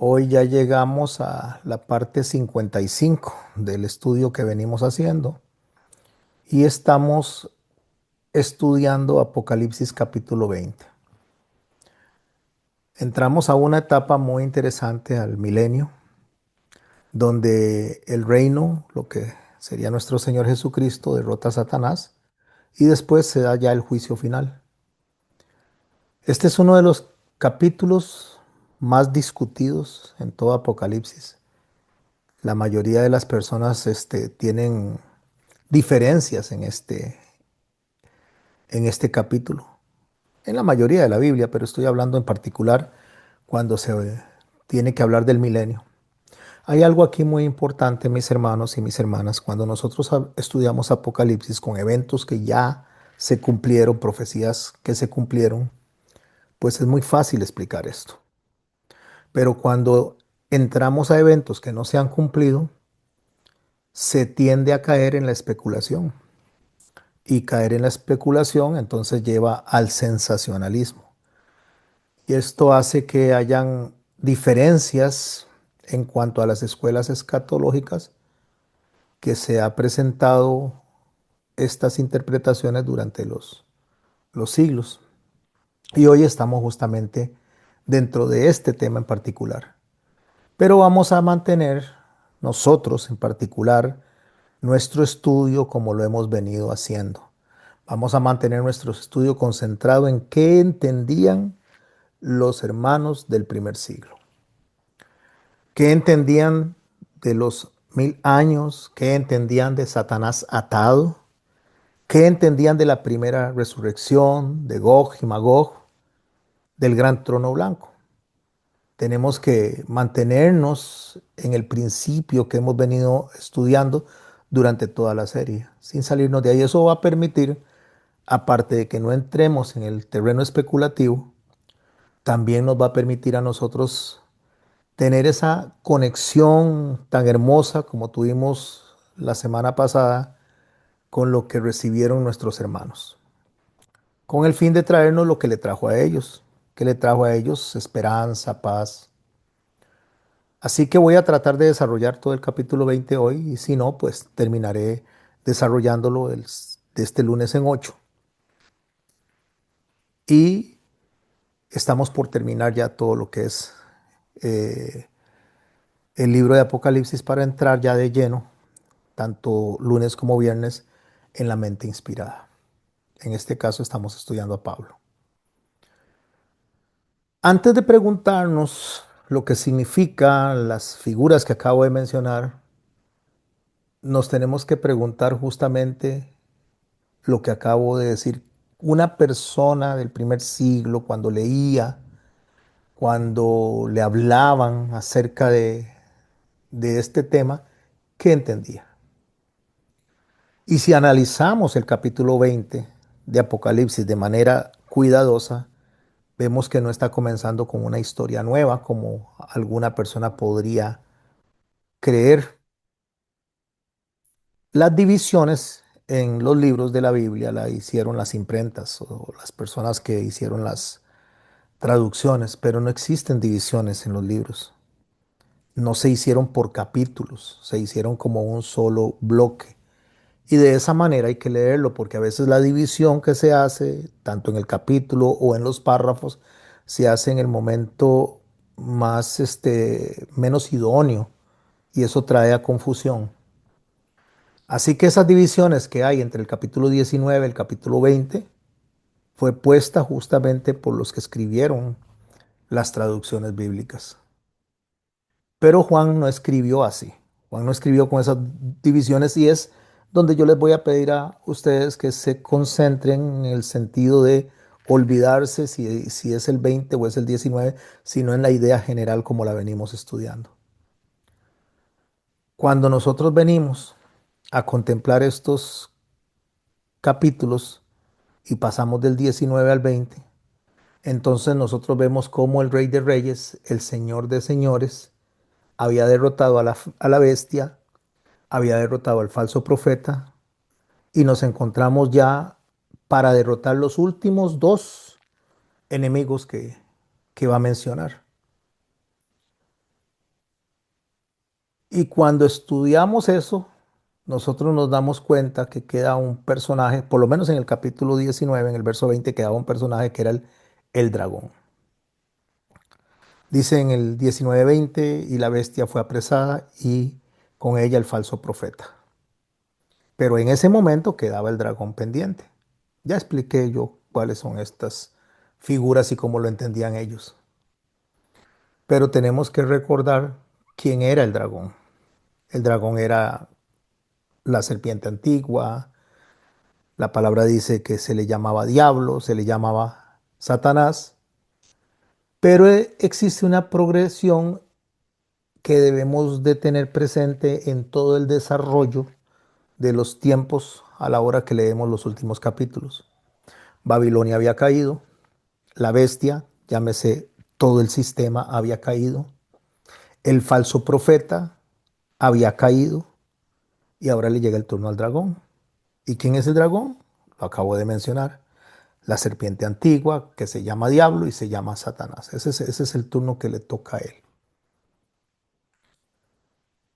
Hoy ya llegamos a la parte 55 del estudio que venimos haciendo y estamos estudiando Apocalipsis capítulo 20. Entramos a una etapa muy interesante al milenio, donde el reino, lo que sería nuestro Señor Jesucristo, derrota a Satanás y después se da ya el juicio final. Este es uno de los capítulos más discutidos en todo Apocalipsis. La mayoría de las personas tienen diferencias en este capítulo, en la mayoría de la Biblia, pero estoy hablando en particular cuando se tiene que hablar del milenio. Hay algo aquí muy importante, mis hermanos y mis hermanas, cuando nosotros estudiamos Apocalipsis con eventos que ya se cumplieron, profecías que se cumplieron, pues es muy fácil explicar esto. Pero cuando entramos a eventos que no se han cumplido, se tiende a caer en la especulación. Y caer en la especulación entonces lleva al sensacionalismo. Y esto hace que hayan diferencias en cuanto a las escuelas escatológicas que se ha presentado estas interpretaciones durante los siglos. Y hoy estamos justamente dentro de este tema en particular. Pero vamos a mantener nosotros en particular nuestro estudio como lo hemos venido haciendo. Vamos a mantener nuestro estudio concentrado en qué entendían los hermanos del primer siglo. ¿Qué entendían de los 1000 años? ¿Qué entendían de Satanás atado? ¿Qué entendían de la primera resurrección, de Gog y Magog, del gran trono blanco? Tenemos que mantenernos en el principio que hemos venido estudiando durante toda la serie, sin salirnos de ahí. Eso va a permitir, aparte de que no entremos en el terreno especulativo, también nos va a permitir a nosotros tener esa conexión tan hermosa como tuvimos la semana pasada con lo que recibieron nuestros hermanos, con el fin de traernos lo que le trajo a ellos, que le trajo a ellos esperanza, paz. Así que voy a tratar de desarrollar todo el capítulo 20 hoy y si no, pues terminaré desarrollándolo de este lunes en 8. Y estamos por terminar ya todo lo que es eh, el libro de Apocalipsis para entrar ya de lleno, tanto lunes como viernes, en la mente inspirada. En este caso estamos estudiando a Pablo. Antes de preguntarnos lo que significan las figuras que acabo de mencionar, nos tenemos que preguntar justamente lo que acabo de decir. Una persona del primer siglo, cuando leía, cuando le hablaban acerca de este tema, ¿qué entendía? Y si analizamos el capítulo 20 de Apocalipsis de manera cuidadosa, vemos que no está comenzando con una historia nueva como alguna persona podría creer. Las divisiones en los libros de la Biblia la hicieron las imprentas o las personas que hicieron las traducciones, pero no existen divisiones en los libros. No se hicieron por capítulos, se hicieron como un solo bloque. Y de esa manera hay que leerlo, porque a veces la división que se hace, tanto en el capítulo o en los párrafos, se hace en el momento más, menos idóneo, y eso trae a confusión. Así que esas divisiones que hay entre el capítulo 19 y el capítulo 20 fue puesta justamente por los que escribieron las traducciones bíblicas. Pero Juan no escribió así. Juan no escribió con esas divisiones y es donde yo les voy a pedir a ustedes que se concentren en el sentido de olvidarse si es el 20 o es el 19, sino en la idea general como la venimos estudiando. Cuando nosotros venimos a contemplar estos capítulos y pasamos del 19 al 20, entonces nosotros vemos cómo el Rey de Reyes, el Señor de Señores, había derrotado a la bestia, había derrotado al falso profeta y nos encontramos ya para derrotar los últimos dos enemigos que va a mencionar. Y cuando estudiamos eso, nosotros nos damos cuenta que queda un personaje, por lo menos en el capítulo 19, en el verso 20, quedaba un personaje que era el dragón. Dice en el 19:20, y la bestia fue apresada y con ella el falso profeta. Pero en ese momento quedaba el dragón pendiente. Ya expliqué yo cuáles son estas figuras y cómo lo entendían ellos. Pero tenemos que recordar quién era el dragón. El dragón era la serpiente antigua. La palabra dice que se le llamaba diablo, se le llamaba Satanás. Pero existe una progresión que debemos de tener presente en todo el desarrollo de los tiempos a la hora que leemos los últimos capítulos. Babilonia había caído, la bestia, llámese todo el sistema, había caído, el falso profeta había caído y ahora le llega el turno al dragón. ¿Y quién es el dragón? Lo acabo de mencionar. La serpiente antigua que se llama diablo y se llama Satanás. Ese es el turno que le toca a él.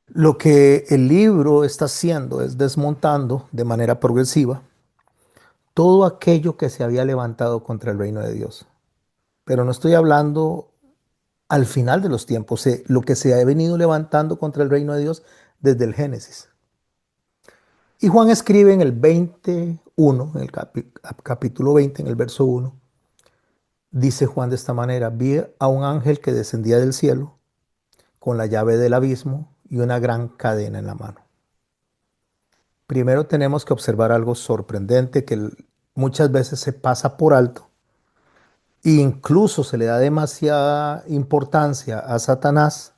Lo que el libro está haciendo es desmontando de manera progresiva todo aquello que se había levantado contra el reino de Dios. Pero no estoy hablando al final de los tiempos, lo que se ha venido levantando contra el reino de Dios desde el Génesis. Y Juan escribe en el 21, en el capítulo 20, en el verso 1, dice Juan de esta manera: vi a un ángel que descendía del cielo con la llave del abismo y una gran cadena en la mano. Primero tenemos que observar algo sorprendente que muchas veces se pasa por alto e incluso se le da demasiada importancia a Satanás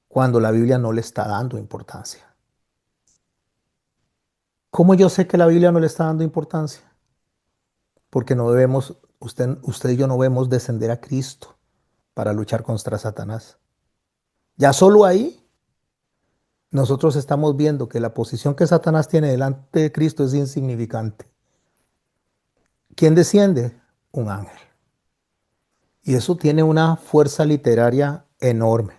cuando la Biblia no le está dando importancia. ¿Cómo yo sé que la Biblia no le está dando importancia? Porque no debemos, usted y yo no debemos descender a Cristo para luchar contra Satanás. Ya solo ahí nosotros estamos viendo que la posición que Satanás tiene delante de Cristo es insignificante. ¿Quién desciende? Un ángel. Y eso tiene una fuerza literaria enorme.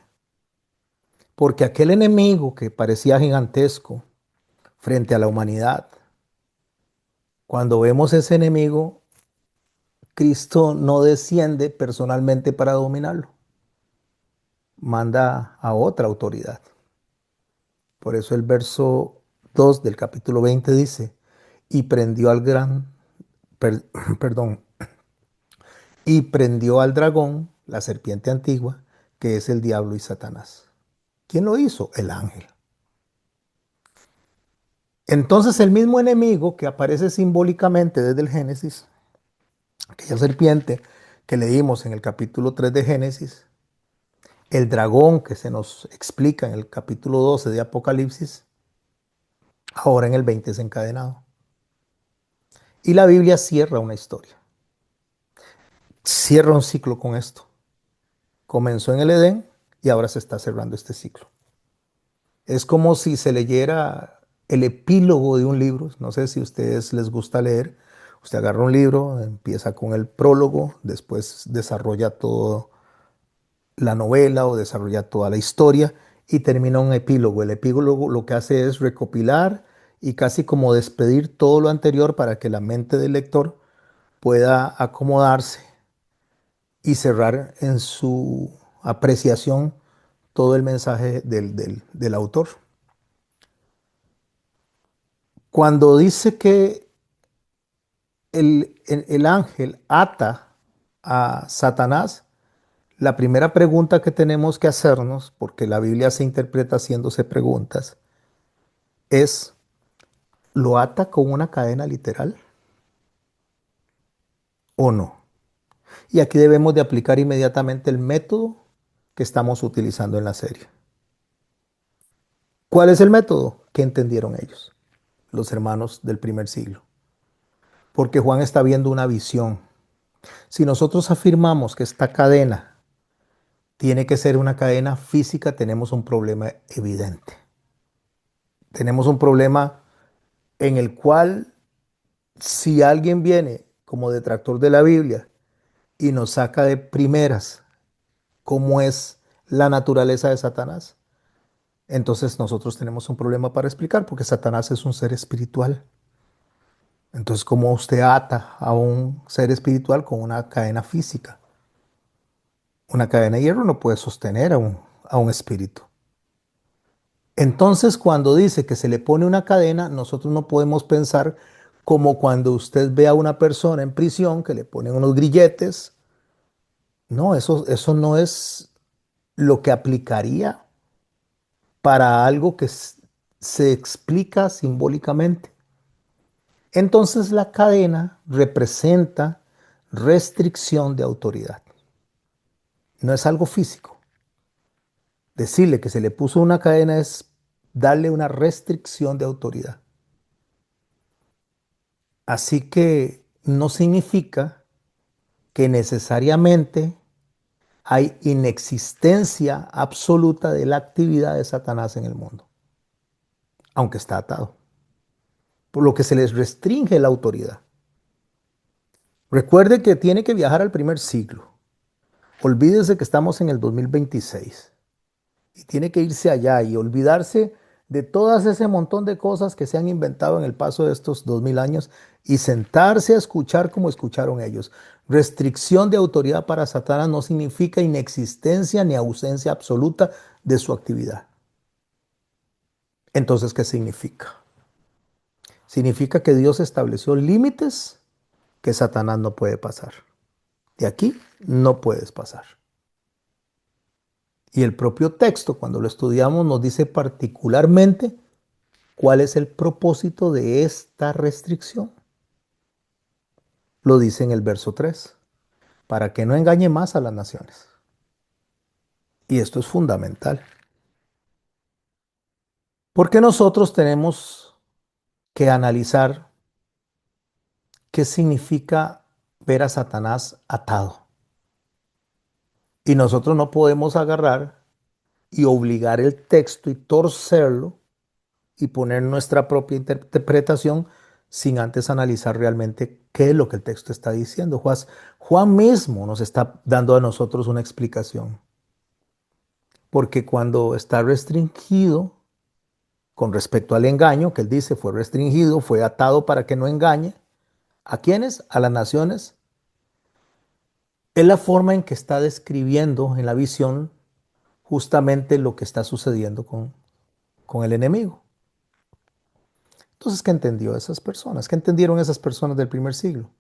Porque aquel enemigo que parecía gigantesco frente a la humanidad, cuando vemos ese enemigo, Cristo no desciende personalmente para dominarlo. Manda a otra autoridad. Por eso el verso 2 del capítulo 20 dice: y prendió al gran, perdón, y prendió al dragón, la serpiente antigua, que es el diablo y Satanás. ¿Quién lo hizo? El ángel. Entonces el mismo enemigo que aparece simbólicamente desde el Génesis, aquella serpiente que leímos en el capítulo 3 de Génesis, el dragón que se nos explica en el capítulo 12 de Apocalipsis, ahora en el 20 es encadenado. Y la Biblia cierra una historia, cierra un ciclo con esto. Comenzó en el Edén y ahora se está cerrando este ciclo. Es como si se leyera el epílogo de un libro. No sé si a ustedes les gusta leer. Usted agarra un libro, empieza con el prólogo, después desarrolla toda la novela o desarrolla toda la historia y termina un epílogo. El epílogo lo que hace es recopilar y casi como despedir todo lo anterior para que la mente del lector pueda acomodarse y cerrar en su apreciación todo el mensaje del autor. Cuando dice que el ángel ata a Satanás, la primera pregunta que tenemos que hacernos, porque la Biblia se interpreta haciéndose preguntas, es: ¿lo ata con una cadena literal o no? Y aquí debemos de aplicar inmediatamente el método que estamos utilizando en la serie. ¿Cuál es el método? ¿Qué entendieron ellos, los hermanos del primer siglo? Porque Juan está viendo una visión. Si nosotros afirmamos que esta cadena tiene que ser una cadena física, tenemos un problema evidente. Tenemos un problema en el cual, si alguien viene como detractor de la Biblia y nos saca de primeras cómo es la naturaleza de Satanás, entonces nosotros tenemos un problema para explicar porque Satanás es un ser espiritual. Entonces, ¿cómo usted ata a un ser espiritual con una cadena física? Una cadena de hierro no puede sostener a un espíritu. Entonces, cuando dice que se le pone una cadena, nosotros no podemos pensar como cuando usted ve a una persona en prisión que le ponen unos grilletes. No, eso no es lo que aplicaría para algo que se explica simbólicamente. Entonces, la cadena representa restricción de autoridad. No es algo físico. Decirle que se le puso una cadena es darle una restricción de autoridad. Así que no significa que necesariamente hay inexistencia absoluta de la actividad de Satanás en el mundo, aunque está atado, por lo que se les restringe la autoridad. Recuerde que tiene que viajar al primer siglo. Olvídese que estamos en el 2026 y tiene que irse allá y olvidarse de todas ese montón de cosas que se han inventado en el paso de estos 2000 años y sentarse a escuchar como escucharon ellos. Restricción de autoridad para Satanás no significa inexistencia ni ausencia absoluta de su actividad. Entonces, ¿qué significa? Significa que Dios estableció límites que Satanás no puede pasar. De aquí no puedes pasar. Y el propio texto, cuando lo estudiamos, nos dice particularmente cuál es el propósito de esta restricción. Lo dice en el verso 3, para que no engañe más a las naciones. Y esto es fundamental, porque nosotros tenemos que analizar qué significa ver a Satanás atado. Y nosotros no podemos agarrar y obligar el texto y torcerlo y poner nuestra propia interpretación sin antes analizar realmente qué es lo que el texto está diciendo. Juan mismo nos está dando a nosotros una explicación. Porque cuando está restringido con respecto al engaño, que él dice fue restringido, fue atado para que no engañe, ¿a quiénes? A las naciones. Es la forma en que está describiendo en la visión justamente lo que está sucediendo con el enemigo. Entonces, ¿qué entendió esas personas? ¿Qué entendieron esas personas del primer siglo?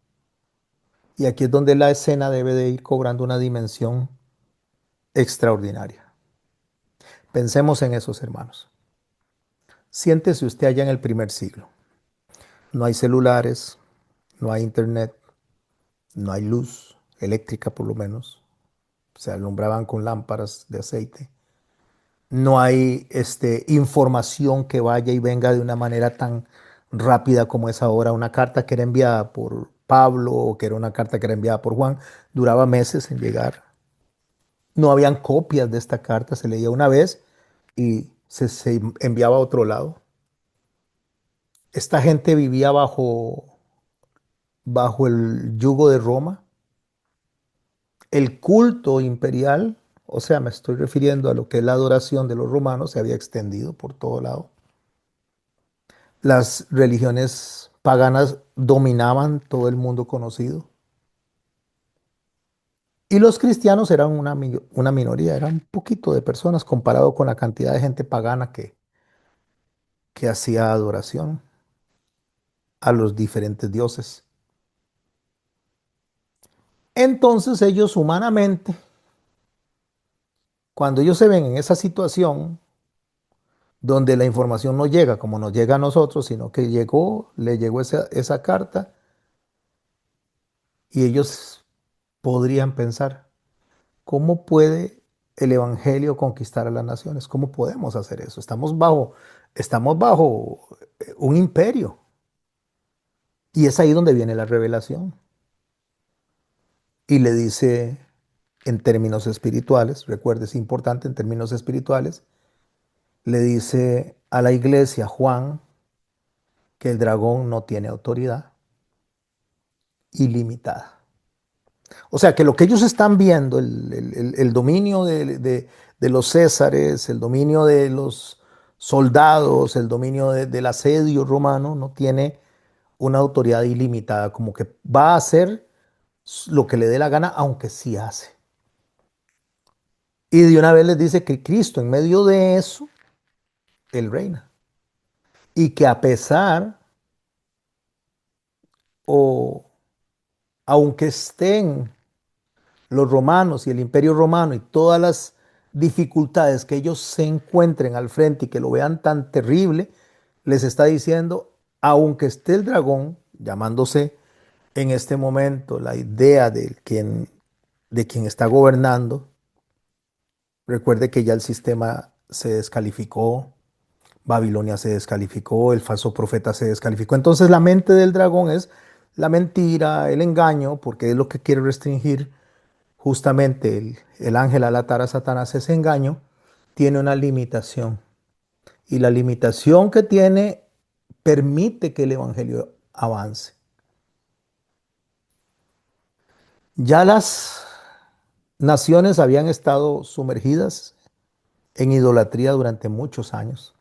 Y aquí es donde la escena debe de ir cobrando una dimensión extraordinaria. Pensemos en esos hermanos. Siéntese usted allá en el primer siglo. No hay celulares, no hay internet, no hay luz eléctrica por lo menos. Se alumbraban con lámparas de aceite. No hay información que vaya y venga de una manera tan rápida como es ahora. Una carta que era enviada por Pablo o que era una carta que era enviada por Juan duraba meses en llegar. No habían copias de esta carta, se leía una vez y se enviaba a otro lado. Esta gente vivía bajo el yugo de Roma. El culto imperial, o sea, me estoy refiriendo a lo que es la adoración de los romanos, se había extendido por todo lado. Las religiones paganas dominaban todo el mundo conocido. Y los cristianos eran una minoría, eran un poquito de personas comparado con la cantidad de gente pagana que hacía adoración a los diferentes dioses. Entonces ellos humanamente, cuando ellos se ven en esa situación donde la información no llega como nos llega a nosotros, sino que le llegó esa carta y ellos podrían pensar, ¿cómo puede el Evangelio conquistar a las naciones? ¿Cómo podemos hacer eso? Estamos bajo un imperio y es ahí donde viene la revelación. Y le dice en términos espirituales, recuerde, es importante en términos espirituales, le dice a la iglesia Juan que el dragón no tiene autoridad ilimitada. O sea que lo que ellos están viendo, el dominio de los césares, el dominio de los soldados, el dominio del asedio romano, no tiene una autoridad ilimitada, como que va a hacer lo que le dé la gana, aunque sí hace. Y de una vez les dice que Cristo, en medio de eso, Él reina. Y que a pesar o aunque estén los romanos y el imperio romano y todas las dificultades que ellos se encuentren al frente y que lo vean tan terrible, les está diciendo, aunque esté el dragón, llamándose en este momento la idea de quien está gobernando, recuerde que ya el sistema se descalificó, Babilonia se descalificó, el falso profeta se descalificó. Entonces la mente del dragón es la mentira, el engaño, porque es lo que quiere restringir justamente el ángel al atar a Satanás, ese engaño, tiene una limitación. Y la limitación que tiene permite que el evangelio avance. Ya las naciones habían estado sumergidas en idolatría durante muchos años.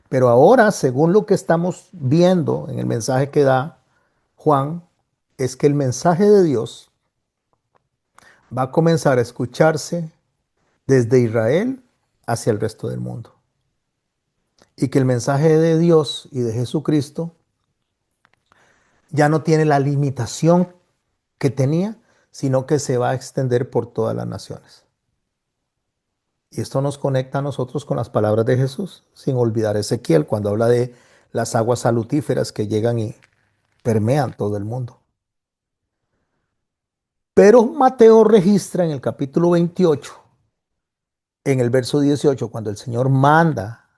Pero ahora, según lo que estamos viendo en el mensaje que da Juan, es que el mensaje de Dios va a comenzar a escucharse desde Israel hacia el resto del mundo. Y que el mensaje de Dios y de Jesucristo ya no tiene la limitación que tenía, sino que se va a extender por todas las naciones. Y esto nos conecta a nosotros con las palabras de Jesús, sin olvidar Ezequiel cuando habla de las aguas salutíferas que llegan y permean todo el mundo. Pero Mateo registra en el capítulo 28, en el verso 18, cuando el Señor manda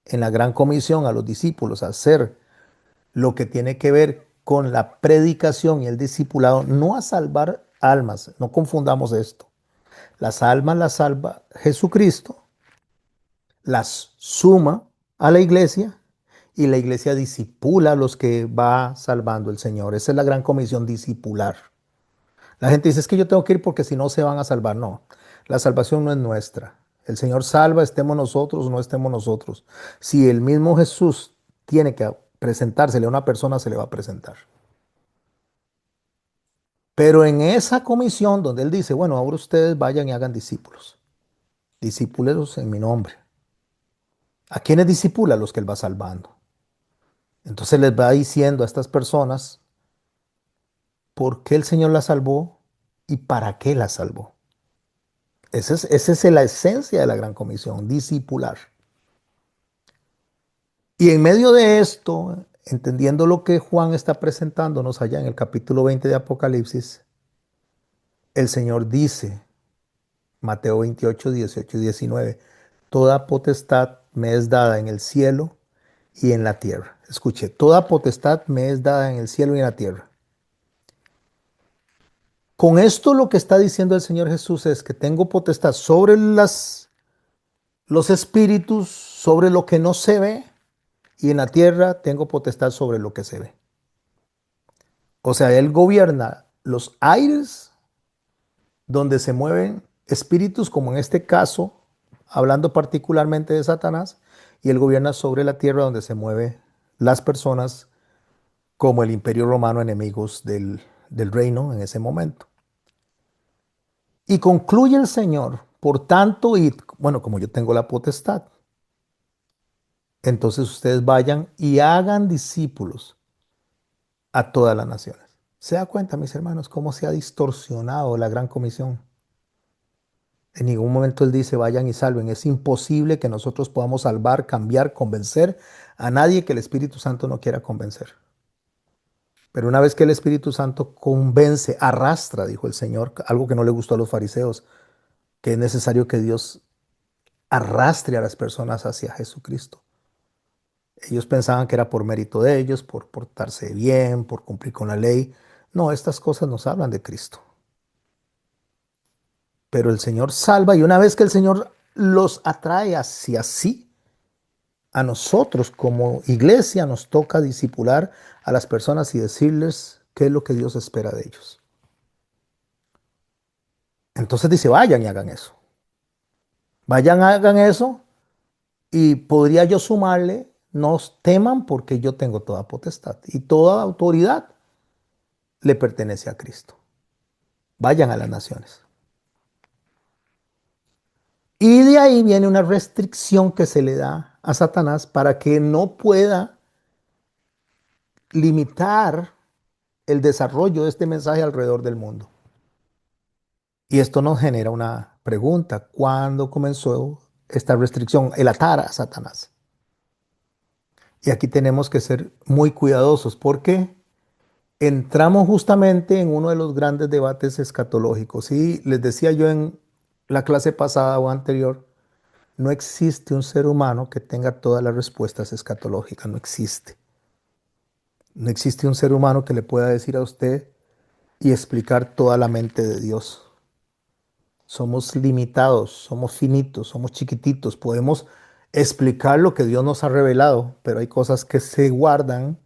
en la gran comisión a los discípulos a hacer lo que tiene que ver con la predicación y el discipulado, no a salvar almas, no confundamos esto. Las almas las salva Jesucristo, las suma a la iglesia y la iglesia discipula a los que va salvando el Señor. Esa es la gran comisión discipular. La gente dice, es que yo tengo que ir porque si no se van a salvar. No, la salvación no es nuestra. El Señor salva, estemos nosotros o no estemos nosotros. Si el mismo Jesús tiene que presentársele a una persona, se le va a presentar. Pero en esa comisión donde Él dice, bueno, ahora ustedes vayan y hagan discípulos. Discípulos en mi nombre. ¿A quiénes discipula? A los que Él va salvando. Entonces les va diciendo a estas personas por qué el Señor las salvó y para qué las salvó. Esa es la esencia de la gran comisión, discipular. Y en medio de esto, entendiendo lo que Juan está presentándonos allá en el capítulo 20 de Apocalipsis, el Señor dice, Mateo 28, 18 y 19, toda potestad me es dada en el cielo y en la tierra. Escuche, toda potestad me es dada en el cielo y en la tierra. Con esto lo que está diciendo el Señor Jesús es que tengo potestad sobre los espíritus, sobre lo que no se ve, y en la tierra tengo potestad sobre lo que se ve. O sea, Él gobierna los aires donde se mueven espíritus, como en este caso, hablando particularmente de Satanás, y Él gobierna sobre la tierra donde se mueven las personas como el imperio romano, enemigos del reino en ese momento. Y concluye el Señor, por tanto, y bueno, como yo tengo la potestad, entonces ustedes vayan y hagan discípulos a todas las naciones. ¿Se da cuenta, mis hermanos, cómo se ha distorsionado la gran comisión? En ningún momento Él dice, vayan y salven. Es imposible que nosotros podamos salvar, cambiar, convencer a nadie que el Espíritu Santo no quiera convencer. Pero una vez que el Espíritu Santo convence, arrastra, dijo el Señor, algo que no le gustó a los fariseos, que es necesario que Dios arrastre a las personas hacia Jesucristo. Ellos pensaban que era por mérito de ellos, por portarse bien, por cumplir con la ley. No, estas cosas nos hablan de Cristo. Pero el Señor salva y una vez que el Señor los atrae hacia sí, a nosotros como iglesia nos toca discipular a las personas y decirles qué es lo que Dios espera de ellos. Entonces dice, vayan y hagan eso. Vayan, hagan eso y podría yo sumarle, no teman porque yo tengo toda potestad y toda autoridad le pertenece a Cristo. Vayan a las naciones. Y de ahí viene una restricción que se le da a Satanás para que no pueda limitar el desarrollo de este mensaje alrededor del mundo. Y esto nos genera una pregunta. ¿Cuándo comenzó esta restricción? El atar a Satanás. Y aquí tenemos que ser muy cuidadosos porque entramos justamente en uno de los grandes debates escatológicos. Y les decía yo en la clase pasada o anterior, no existe un ser humano que tenga todas las respuestas escatológicas. No existe. No existe un ser humano que le pueda decir a usted y explicar toda la mente de Dios. Somos limitados, somos finitos, somos chiquititos. Podemos explicar lo que Dios nos ha revelado, pero hay cosas que se guardan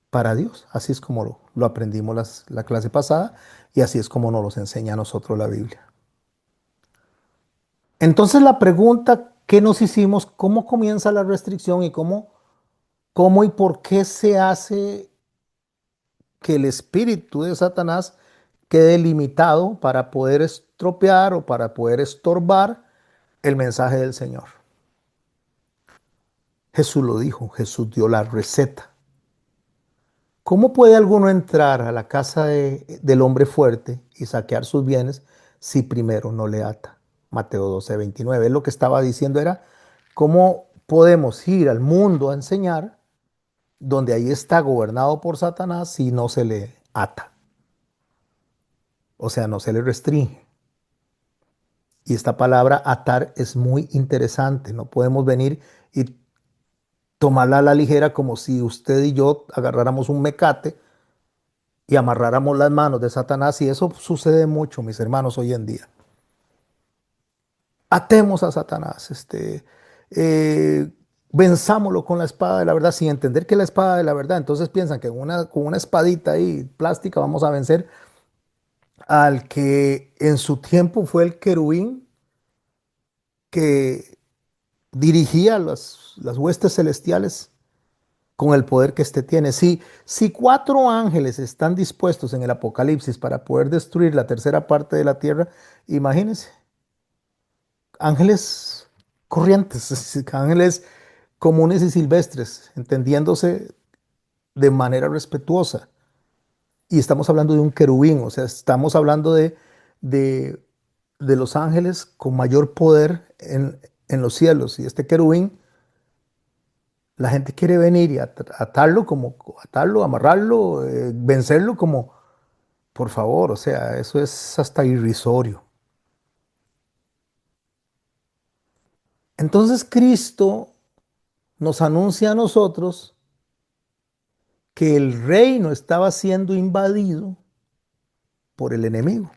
para Dios. Así es como lo aprendimos la clase pasada y así es como nos los enseña a nosotros la Biblia. Entonces la pregunta que nos hicimos, ¿cómo comienza la restricción y cómo y por qué se hace que el espíritu de Satanás quede limitado para poder estropear o para poder estorbar el mensaje del Señor? Jesús lo dijo, Jesús dio la receta. ¿Cómo puede alguno entrar a la casa del hombre fuerte y saquear sus bienes si primero no le ata? Mateo 12:29. Él lo que estaba diciendo era, ¿cómo podemos ir al mundo a enseñar donde ahí está gobernado por Satanás si no se le ata? O sea, no se le restringe. Y esta palabra atar es muy interesante. No podemos venir y tomarla a la ligera como si usted y yo agarráramos un mecate y amarráramos las manos de Satanás. Y eso sucede mucho, mis hermanos, hoy en día. Atemos a Satanás, eh, venzámoslo con la espada de la verdad, sin entender que es la espada de la verdad. Entonces piensan que con una espadita ahí plástica vamos a vencer al que en su tiempo fue el querubín que dirigía las huestes celestiales con el poder que éste tiene. Si cuatro ángeles están dispuestos en el Apocalipsis para poder destruir la tercera parte de la tierra, imagínense, ángeles corrientes, ángeles comunes y silvestres, entendiéndose de manera respetuosa. Y estamos hablando de un querubín, o sea, estamos hablando de, de los ángeles con mayor poder en los cielos. Y este querubín, la gente quiere venir y atarlo, amarrarlo, vencerlo como, por favor, o sea, eso es hasta irrisorio. Entonces Cristo nos anuncia a nosotros que el reino estaba siendo invadido por el enemigo.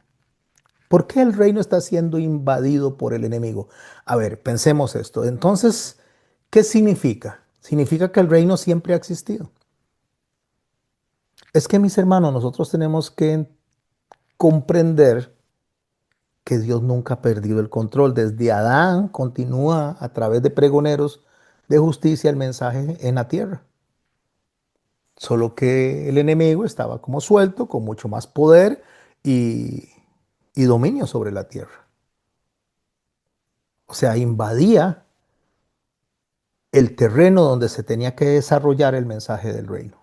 ¿Por qué el reino está siendo invadido por el enemigo? A ver, pensemos esto. Entonces, ¿qué significa? Significa que el reino siempre ha existido. Es que, mis hermanos, nosotros tenemos que comprender que Dios nunca ha perdido el control. Desde Adán continúa a través de pregoneros de justicia el mensaje en la tierra. Solo que el enemigo estaba como suelto, con mucho más poder y, y dominio sobre la tierra. O sea, invadía el terreno donde se tenía que desarrollar el mensaje del reino.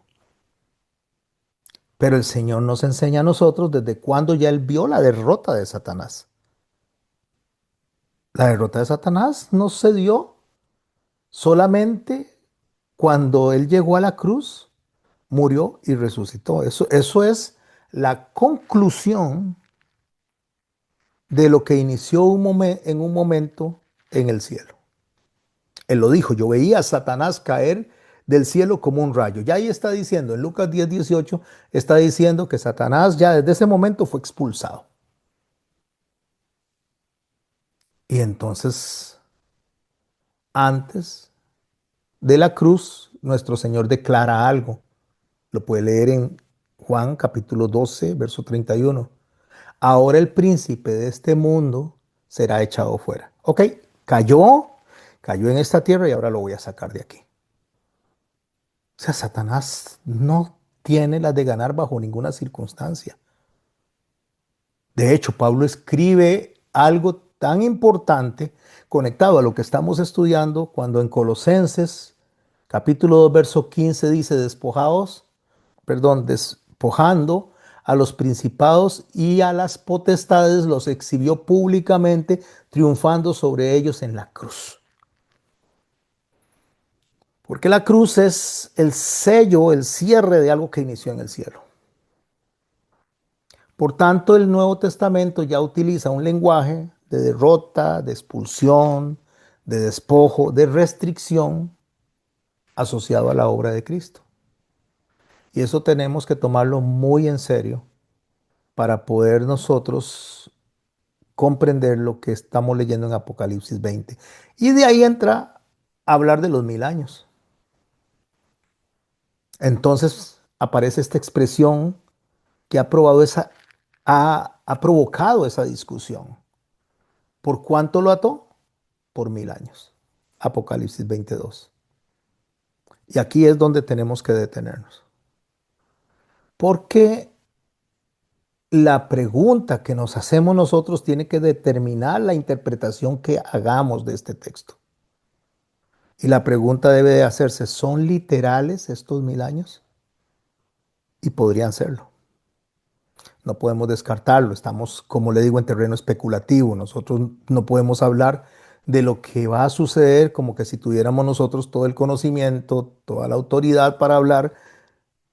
Pero el Señor nos enseña a nosotros desde cuando ya Él vio la derrota de Satanás. La derrota de Satanás no se dio solamente cuando Él llegó a la cruz, murió y resucitó. Eso es la conclusión de lo que inició en un momento en el cielo. Él lo dijo, yo veía a Satanás caer del cielo como un rayo. Ya ahí está diciendo, en Lucas 10:18, está diciendo que Satanás ya desde ese momento fue expulsado. Y entonces, antes de la cruz, nuestro Señor declara algo. Lo puede leer en Juan capítulo 12, verso 31. Ahora el príncipe de este mundo será echado fuera. ¿Ok? Cayó, cayó en esta tierra y ahora lo voy a sacar de aquí. O sea, Satanás no tiene las de ganar bajo ninguna circunstancia. De hecho, Pablo escribe algo tan importante conectado a lo que estamos estudiando cuando en Colosenses capítulo 2 verso 15 dice, despojando a los principados y a las potestades, los exhibió públicamente, triunfando sobre ellos en la cruz. Porque la cruz es el sello, el cierre de algo que inició en el cielo. Por tanto, el Nuevo Testamento ya utiliza un lenguaje de derrota, de expulsión, de despojo, de restricción asociado a la obra de Cristo. Y eso tenemos que tomarlo muy en serio para poder nosotros comprender lo que estamos leyendo en Apocalipsis 20. Y de ahí entra a hablar de los 1000 años. Entonces aparece esta expresión que ha provocado esa discusión. ¿Por cuánto lo ató? Por 1000 años. Apocalipsis 22. Y aquí es donde tenemos que detenernos. Porque la pregunta que nos hacemos nosotros tiene que determinar la interpretación que hagamos de este texto. Y la pregunta debe de hacerse, ¿son literales estos 1000 años? Y podrían serlo. No podemos descartarlo. Estamos, como le digo, en terreno especulativo. Nosotros no podemos hablar de lo que va a suceder como que si tuviéramos nosotros todo el conocimiento, toda la autoridad para hablar.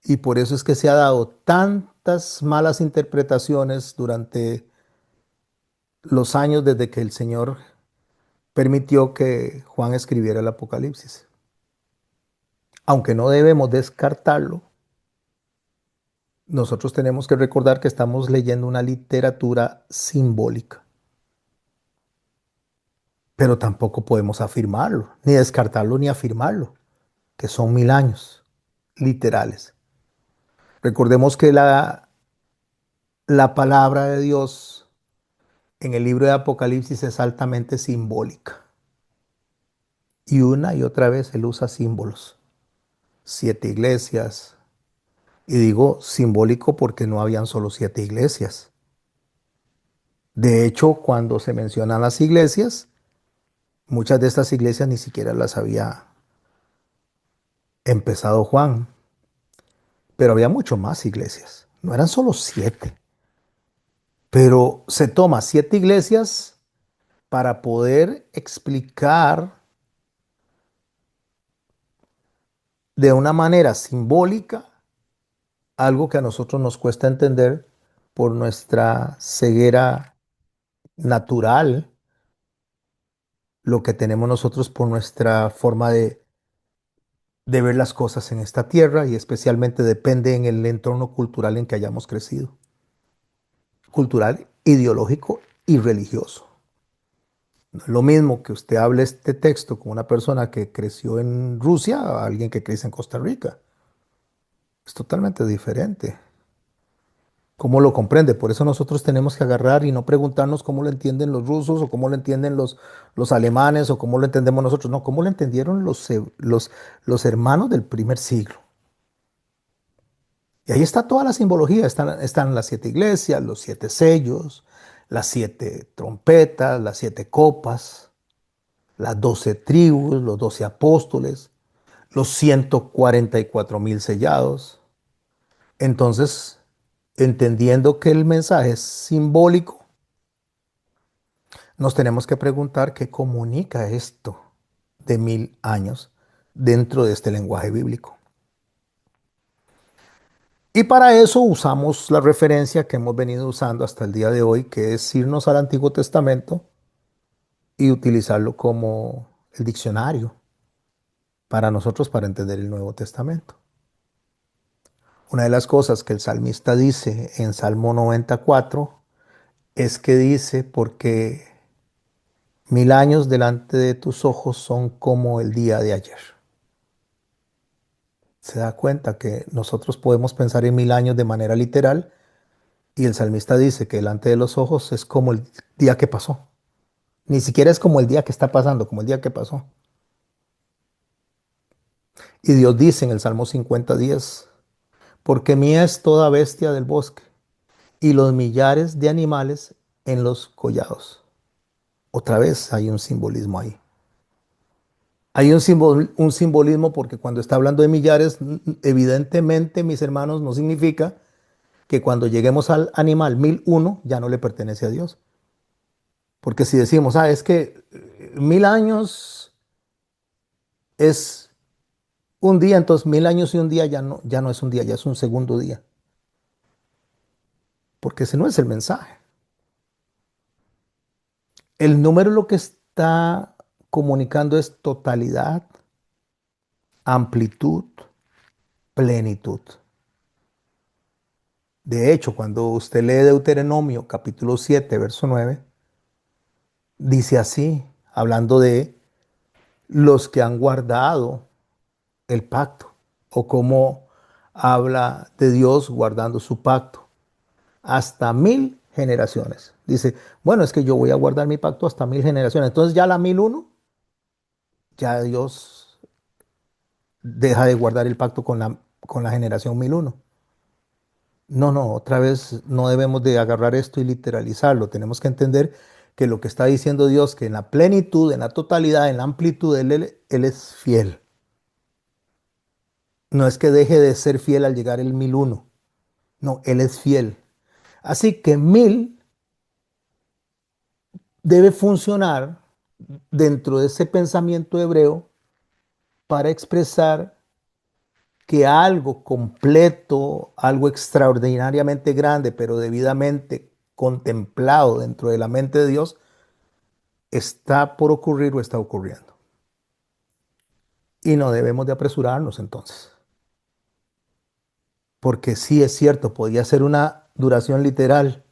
Y por eso es que se ha dado tantas malas interpretaciones durante los años desde que el Señor permitió que Juan escribiera el Apocalipsis. Aunque no debemos descartarlo, nosotros tenemos que recordar que estamos leyendo una literatura simbólica. Pero tampoco podemos afirmarlo, ni descartarlo, ni afirmarlo, que son 1000 años literales. Recordemos que la palabra de Dios en el libro de Apocalipsis es altamente simbólica. Y una y otra vez él usa símbolos. 7 iglesias. Y digo simbólico porque no habían solo 7 iglesias. De hecho, cuando se mencionan las iglesias, muchas de estas iglesias ni siquiera las había empezado Juan. Pero había mucho más iglesias. No eran solo 7. Pero se toma 7 iglesias para poder explicar de una manera simbólica algo que a nosotros nos cuesta entender por nuestra ceguera natural, lo que tenemos nosotros por nuestra forma de ver las cosas en esta tierra y especialmente depende en el entorno cultural en que hayamos crecido. Cultural, ideológico y religioso. No es lo mismo que usted hable este texto con una persona que creció en Rusia a alguien que crece en Costa Rica. Es totalmente diferente. ¿Cómo lo comprende? Por eso nosotros tenemos que agarrar y no preguntarnos cómo lo entienden los rusos o cómo lo entienden los alemanes o cómo lo entendemos nosotros. No, cómo lo entendieron los hermanos del primer siglo. Y ahí está toda la simbología. Están las 7 iglesias, los 7 sellos, las 7 trompetas, las 7 copas, las 12 tribus, los 12 apóstoles, los 144,000 sellados. Entonces, entendiendo que el mensaje es simbólico, nos tenemos que preguntar qué comunica esto de 1000 años dentro de este lenguaje bíblico. Y para eso usamos la referencia que hemos venido usando hasta el día de hoy, que es irnos al Antiguo Testamento y utilizarlo como el diccionario para nosotros para entender el Nuevo Testamento. Una de las cosas que el salmista dice en Salmo 94 es que dice, porque 1000 años delante de tus ojos son como el día de ayer. Se da cuenta que nosotros podemos pensar en 1000 años de manera literal y el salmista dice que delante de los ojos es como el día que pasó. Ni siquiera es como el día que está pasando, como el día que pasó. Y Dios dice en el Salmo 50:10, porque mía es toda bestia del bosque y los millares de animales en los collados. Otra vez hay un simbolismo ahí. Hay un simbolismo porque cuando está hablando de millares, evidentemente, mis hermanos, no significa que cuando lleguemos al animal 1001 ya no le pertenece a Dios. Porque si decimos, es que 1000 años es un día, entonces 1000 años y un día ya no es un día, ya es un segundo día. Porque ese no es el mensaje. El número lo que está comunicando es totalidad, amplitud, plenitud. De hecho, cuando usted lee Deuteronomio capítulo 7, verso 9, dice así, hablando de los que han guardado el pacto, o cómo habla de Dios guardando su pacto, hasta 1000 generaciones. Dice, bueno, es que yo voy a guardar mi pacto hasta 1000 generaciones. Entonces ya la 1001, ya Dios deja de guardar el pacto con la generación 1001. No, no, otra vez no debemos de agarrar esto y literalizarlo. Tenemos que entender que lo que está diciendo Dios, que en la plenitud, en la totalidad, en la amplitud, Él es fiel. No es que deje de ser fiel al llegar el 1001. No, Él es fiel. Así que 1000 debe funcionar dentro de ese pensamiento hebreo para expresar que algo completo, algo extraordinariamente grande, pero debidamente contemplado dentro de la mente de Dios, está por ocurrir o está ocurriendo. Y no debemos de apresurarnos entonces, porque sí es cierto, podría ser una duración literal,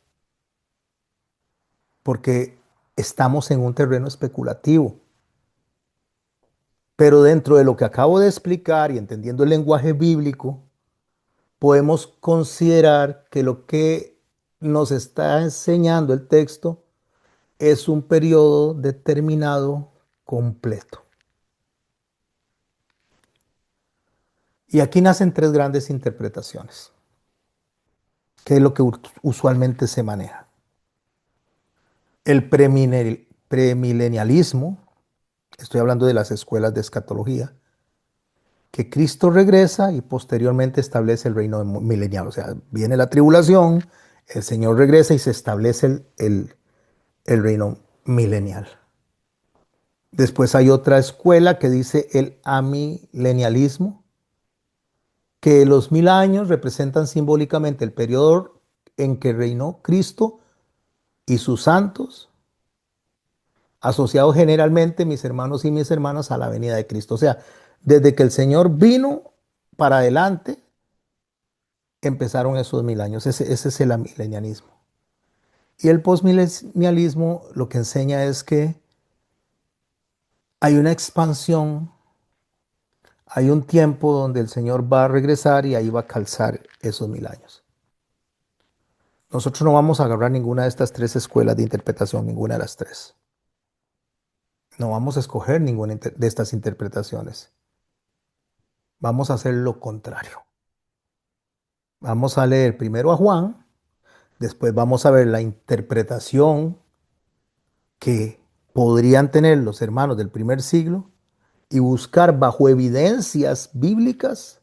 porque estamos en un terreno especulativo. Pero dentro de lo que acabo de explicar y entendiendo el lenguaje bíblico, podemos considerar que lo que nos está enseñando el texto es un periodo determinado completo. Y aquí nacen tres grandes interpretaciones, que es lo que usualmente se maneja. El premilenialismo, estoy hablando de las escuelas de escatología, que Cristo regresa y posteriormente establece el reino milenial. O sea, viene la tribulación, el Señor regresa y se establece el reino milenial. Después hay otra escuela que dice el amilenialismo, que los 1000 años representan simbólicamente el periodo en que reinó Cristo y sus santos, asociados generalmente, mis hermanos y mis hermanas, a la venida de Cristo. O sea, desde que el Señor vino para adelante, empezaron esos 1000 años. Ese es el amilenialismo. Y el postmilenialismo lo que enseña es que hay una expansión, hay un tiempo donde el Señor va a regresar y ahí va a calzar esos 1000 años. Nosotros no vamos a agarrar ninguna de estas tres escuelas de interpretación, ninguna de las tres. No vamos a escoger ninguna de estas interpretaciones. Vamos a hacer lo contrario. Vamos a leer primero a Juan, después vamos a ver la interpretación que podrían tener los hermanos del primer siglo y buscar bajo evidencias bíblicas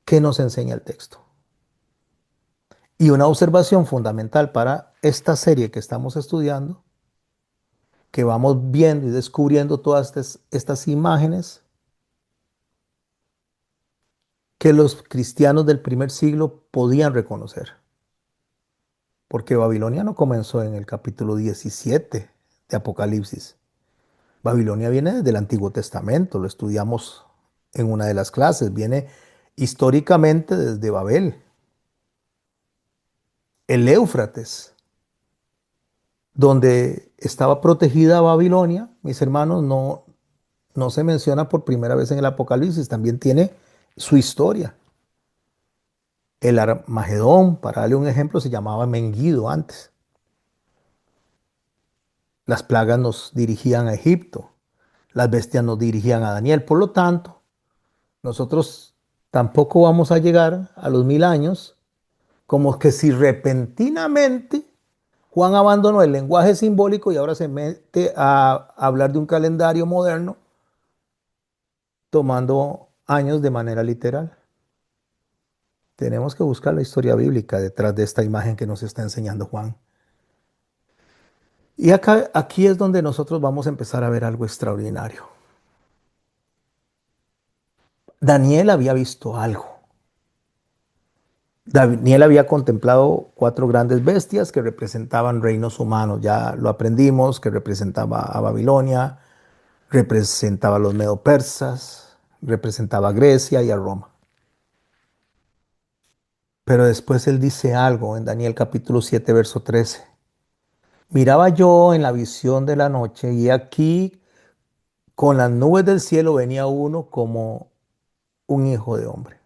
qué nos enseña el texto. Y una observación fundamental para esta serie que estamos estudiando, que vamos viendo y descubriendo todas estas imágenes que los cristianos del primer siglo podían reconocer. Porque Babilonia no comenzó en el capítulo 17 de Apocalipsis. Babilonia viene desde el Antiguo Testamento, lo estudiamos en una de las clases, viene históricamente desde Babel. El Éufrates, donde estaba protegida Babilonia, mis hermanos, no se menciona por primera vez en el Apocalipsis, también tiene su historia. El Armagedón, para darle un ejemplo, se llamaba Menguido antes. Las plagas nos dirigían a Egipto, las bestias nos dirigían a Daniel. Por lo tanto, nosotros tampoco vamos a llegar a los 1000 años como que si repentinamente Juan abandonó el lenguaje simbólico y ahora se mete a hablar de un calendario moderno tomando años de manera literal. Tenemos que buscar la historia bíblica detrás de esta imagen que nos está enseñando Juan. Y aquí es donde nosotros vamos a empezar a ver algo extraordinario. Daniel había visto algo. Daniel había contemplado 4 grandes bestias que representaban reinos humanos. Ya lo aprendimos, que representaba a Babilonia, representaba a los medo-persas, representaba a Grecia y a Roma. Pero después él dice algo en Daniel capítulo 7, verso 13. Miraba yo en la visión de la noche y aquí con las nubes del cielo venía uno como un hijo de hombre.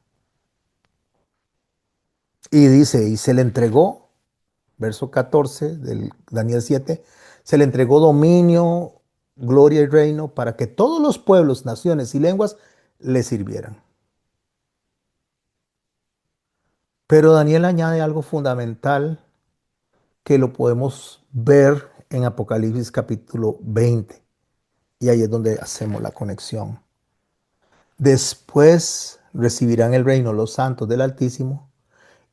Y dice, y se le entregó, verso 14 del Daniel 7, se le entregó dominio, gloria y reino para que todos los pueblos, naciones y lenguas le sirvieran. Pero Daniel añade algo fundamental que lo podemos ver en Apocalipsis capítulo 20. Y ahí es donde hacemos la conexión. Después recibirán el reino los santos del Altísimo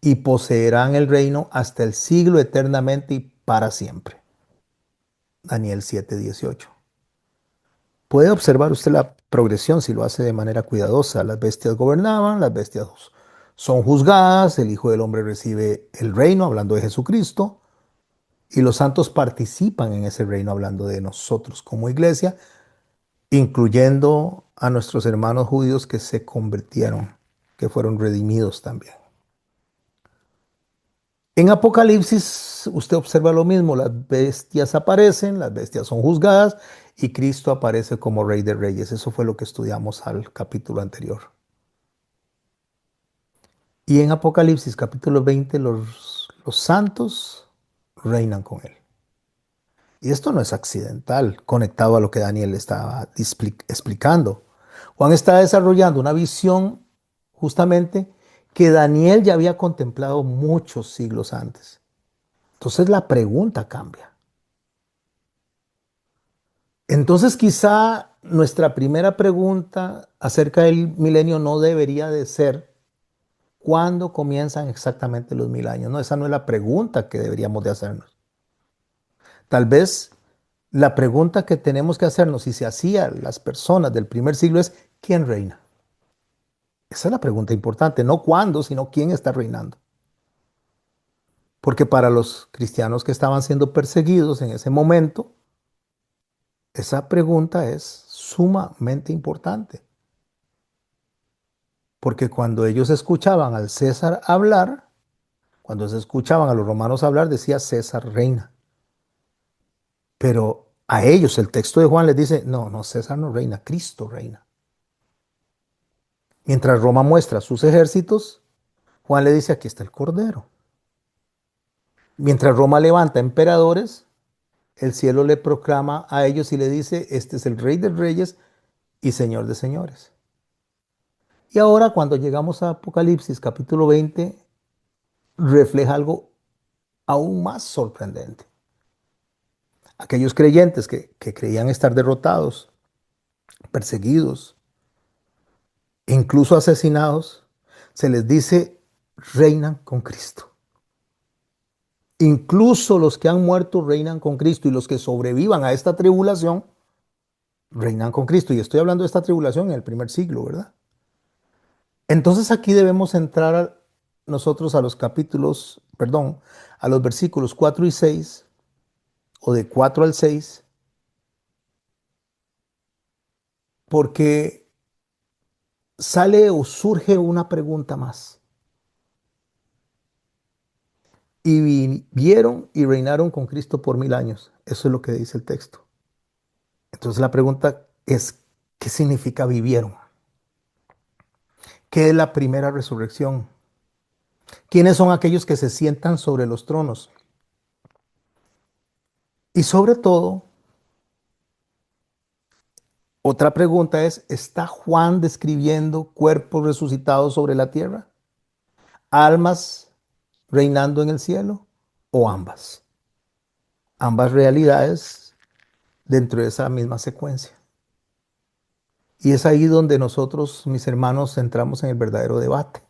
y poseerán el reino hasta el siglo eternamente y para siempre. Daniel 7:18. Puede observar usted la progresión si lo hace de manera cuidadosa. Las bestias gobernaban, las bestias son juzgadas, el Hijo del Hombre recibe el reino, hablando de Jesucristo, y los santos participan en ese reino, hablando de nosotros como iglesia, incluyendo a nuestros hermanos judíos que se convirtieron, que fueron redimidos también. En Apocalipsis usted observa lo mismo, las bestias aparecen, las bestias son juzgadas y Cristo aparece como Rey de Reyes. Eso fue lo que estudiamos al capítulo anterior. Y en Apocalipsis capítulo 20 los santos reinan con él. Y esto no es accidental, conectado a lo que Daniel estaba explicando. Juan está desarrollando una visión justamente que Daniel ya había contemplado muchos siglos antes. Entonces la pregunta cambia. Entonces quizá nuestra primera pregunta acerca del milenio no debería de ser ¿cuándo comienzan exactamente los 1000 años? No, esa no es la pregunta que deberíamos de hacernos. Tal vez la pregunta que tenemos que hacernos y se hacía las personas del primer siglo es ¿quién reina? Esa es la pregunta importante, no cuándo, sino quién está reinando. Porque para los cristianos que estaban siendo perseguidos en ese momento, esa pregunta es sumamente importante. Porque cuando ellos escuchaban al César hablar, cuando se escuchaban a los romanos hablar, decía César reina. Pero a ellos el texto de Juan les dice, no, no, César no reina, Cristo reina. Mientras Roma muestra sus ejércitos, Juan le dice, aquí está el Cordero. Mientras Roma levanta emperadores, el cielo le proclama a ellos y le dice, este es el Rey de Reyes y Señor de Señores. Y ahora cuando llegamos a Apocalipsis capítulo 20, refleja algo aún más sorprendente. Aquellos creyentes que creían estar derrotados, perseguidos, incluso asesinados, se les dice, reinan con Cristo. Incluso los que han muerto reinan con Cristo y los que sobrevivan a esta tribulación reinan con Cristo. Y estoy hablando de esta tribulación en el primer siglo, ¿verdad? Entonces aquí debemos entrar nosotros a los capítulos, perdón, a los versículos 4 y 6, o de 4 al 6, porque sale o surge una pregunta más. Y vivieron y reinaron con Cristo por 1000 años. Eso es lo que dice el texto. Entonces la pregunta es, ¿qué significa vivieron? ¿Qué es la primera resurrección? ¿Quiénes son aquellos que se sientan sobre los tronos? Y sobre todo, Otra pregunta es, ¿está Juan describiendo cuerpos resucitados sobre la tierra? ¿Almas reinando en el cielo? ¿O ambas? Ambas realidades dentro de esa misma secuencia. Y es ahí donde nosotros, mis hermanos, entramos en el verdadero debate.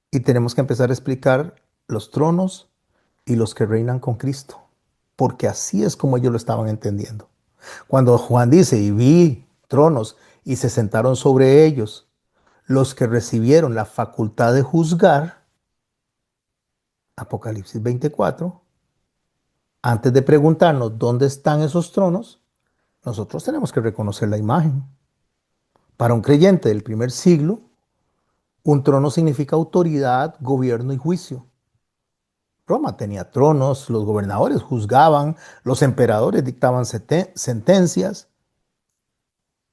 Y tenemos que empezar a explicar los tronos y los que reinan con Cristo. Porque así es como ellos lo estaban entendiendo. Cuando Juan dice, y vi tronos y se sentaron sobre ellos los que recibieron la facultad de juzgar, Apocalipsis 24, antes de preguntarnos dónde están esos tronos, nosotros tenemos que reconocer la imagen. Para un creyente del primer siglo, un trono significa autoridad, gobierno y juicio. Roma tenía tronos, los gobernadores juzgaban, los emperadores dictaban sentencias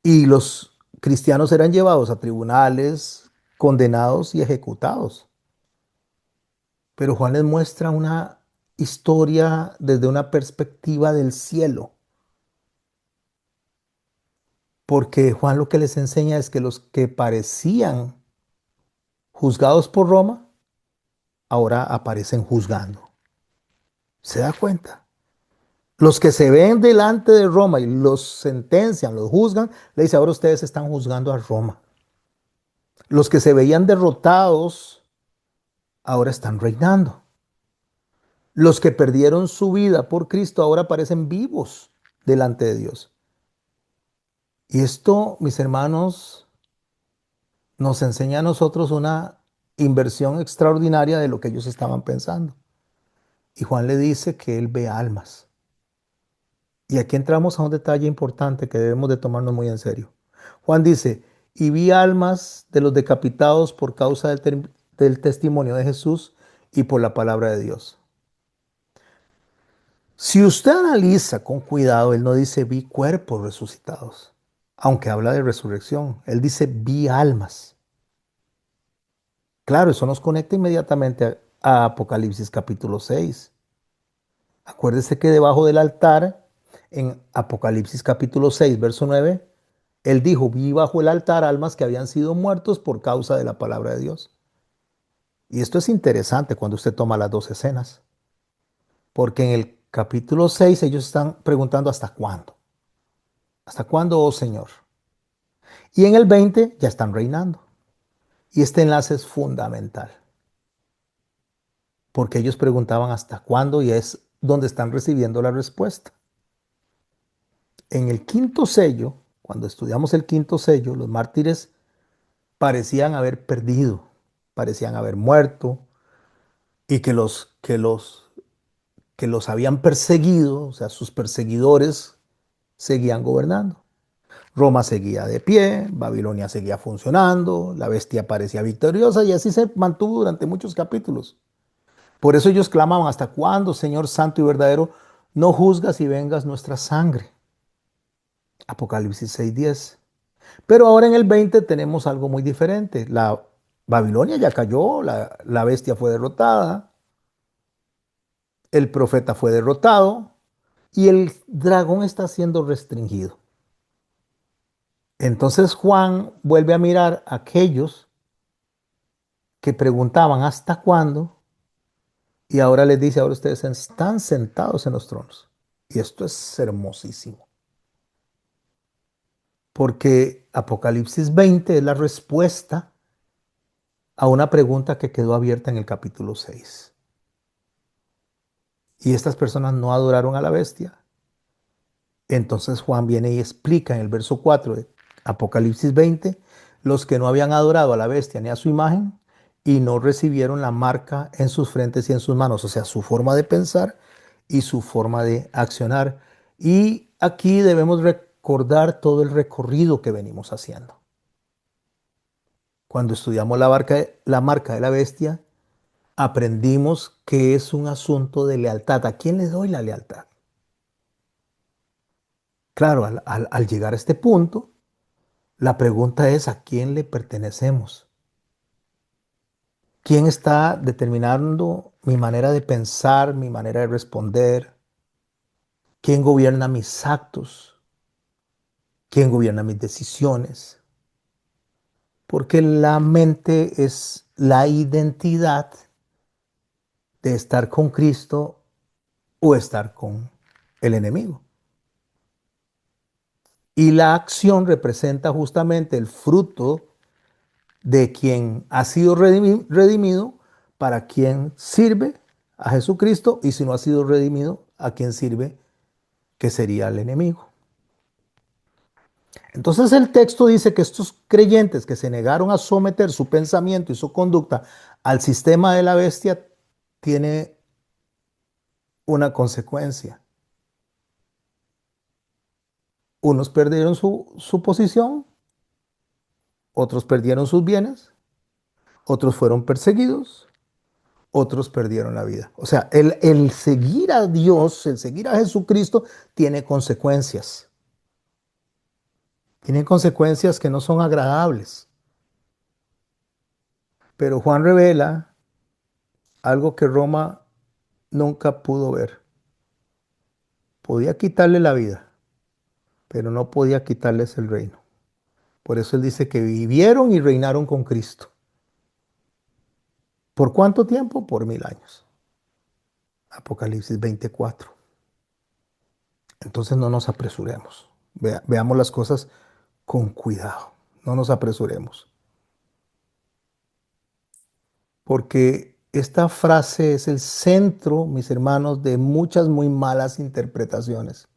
y los cristianos eran llevados a tribunales, condenados y ejecutados. Pero Juan les muestra una historia desde una perspectiva del cielo, porque Juan lo que les enseña es que los que parecían juzgados por Roma, ahora aparecen juzgando. ¿Se da cuenta? Los que se ven delante de Roma y los sentencian, los juzgan, le dice, ahora ustedes están juzgando a Roma. Los que se veían derrotados, ahora están reinando. Los que perdieron su vida por Cristo, ahora parecen vivos delante de Dios. Y esto, mis hermanos, nos enseña a nosotros una inversión extraordinaria de lo que ellos estaban pensando. Y Juan le dice que él ve almas. Y aquí entramos a un detalle importante que debemos de tomarnos muy en serio. Juan dice, y vi almas de los decapitados por causa del testimonio de Jesús y por la palabra de Dios. Si usted analiza con cuidado, él no dice vi cuerpos resucitados, aunque habla de resurrección. Él dice vi almas. Claro, eso nos conecta inmediatamente a Apocalipsis capítulo 6. Acuérdese que debajo del altar, en Apocalipsis capítulo 6, verso 9, él dijo, vi bajo el altar almas que habían sido muertos por causa de la palabra de Dios. Y esto es interesante cuando usted toma las dos escenas, porque en el capítulo 6 ellos están preguntando hasta cuándo. ¿Hasta cuándo, oh Señor? Y en el 20 ya están reinando. Y este enlace es fundamental, porque ellos preguntaban hasta cuándo y es donde están recibiendo la respuesta. En el quinto sello, cuando estudiamos el quinto sello, los mártires parecían haber perdido, parecían haber muerto y que los habían perseguido, o sea, sus perseguidores seguían gobernando. Roma seguía de pie, Babilonia seguía funcionando, la bestia parecía victoriosa y así se mantuvo durante muchos capítulos. Por eso ellos clamaban, ¿hasta cuándo, Señor Santo y verdadero, no juzgas y vengas nuestra sangre? Apocalipsis 6:10. Pero ahora en el 20 tenemos algo muy diferente. La Babilonia ya cayó, la bestia fue derrotada, el profeta fue derrotado y el dragón está siendo restringido. Entonces Juan vuelve a mirar a aquellos que preguntaban hasta cuándo y ahora les dice, ahora ustedes están sentados en los tronos. Y esto es hermosísimo, porque Apocalipsis 20 es la respuesta a una pregunta que quedó abierta en el capítulo 6. Y estas personas no adoraron a la bestia. Entonces Juan viene y explica en el verso 4 de Apocalipsis 20, los que no habían adorado a la bestia ni a su imagen y no recibieron la marca en sus frentes y en sus manos, o sea, su forma de pensar y su forma de accionar. Y aquí debemos recordar todo el recorrido que venimos haciendo. Cuando estudiamos la marca de la bestia, aprendimos que es un asunto de lealtad. ¿A quién le doy la lealtad? Claro, al llegar a este punto, la pregunta es ¿a quién le pertenecemos? ¿Quién está determinando mi manera de pensar, mi manera de responder? ¿Quién gobierna mis actos? quién gobierna mis decisiones, porque la mente es la identidad de estar con Cristo o estar con el enemigo. Y la acción representa justamente el fruto de quien ha sido redimido, para quien sirve a Jesucristo, y si no ha sido redimido, a quien sirve, que sería el enemigo. Entonces el texto dice que estos creyentes que se negaron a someter su pensamiento y su conducta al sistema de la bestia tiene una consecuencia. Unos perdieron su posición, otros perdieron sus bienes, otros fueron perseguidos, otros perdieron la vida. O sea, el seguir a Dios, el seguir a Jesucristo, tiene consecuencias. Tiene consecuencias que no son agradables. Pero Juan revela algo que Roma nunca pudo ver. Podía quitarle la vida, pero no podía quitarles el reino. Por eso él dice que vivieron y reinaron con Cristo. ¿Por cuánto tiempo? Por 1000 años. Apocalipsis 24. Entonces no nos apresuremos. Veamos las cosas con cuidado. No nos apresuremos. Porque esta frase es el centro, mis hermanos, de muchas muy malas interpretaciones.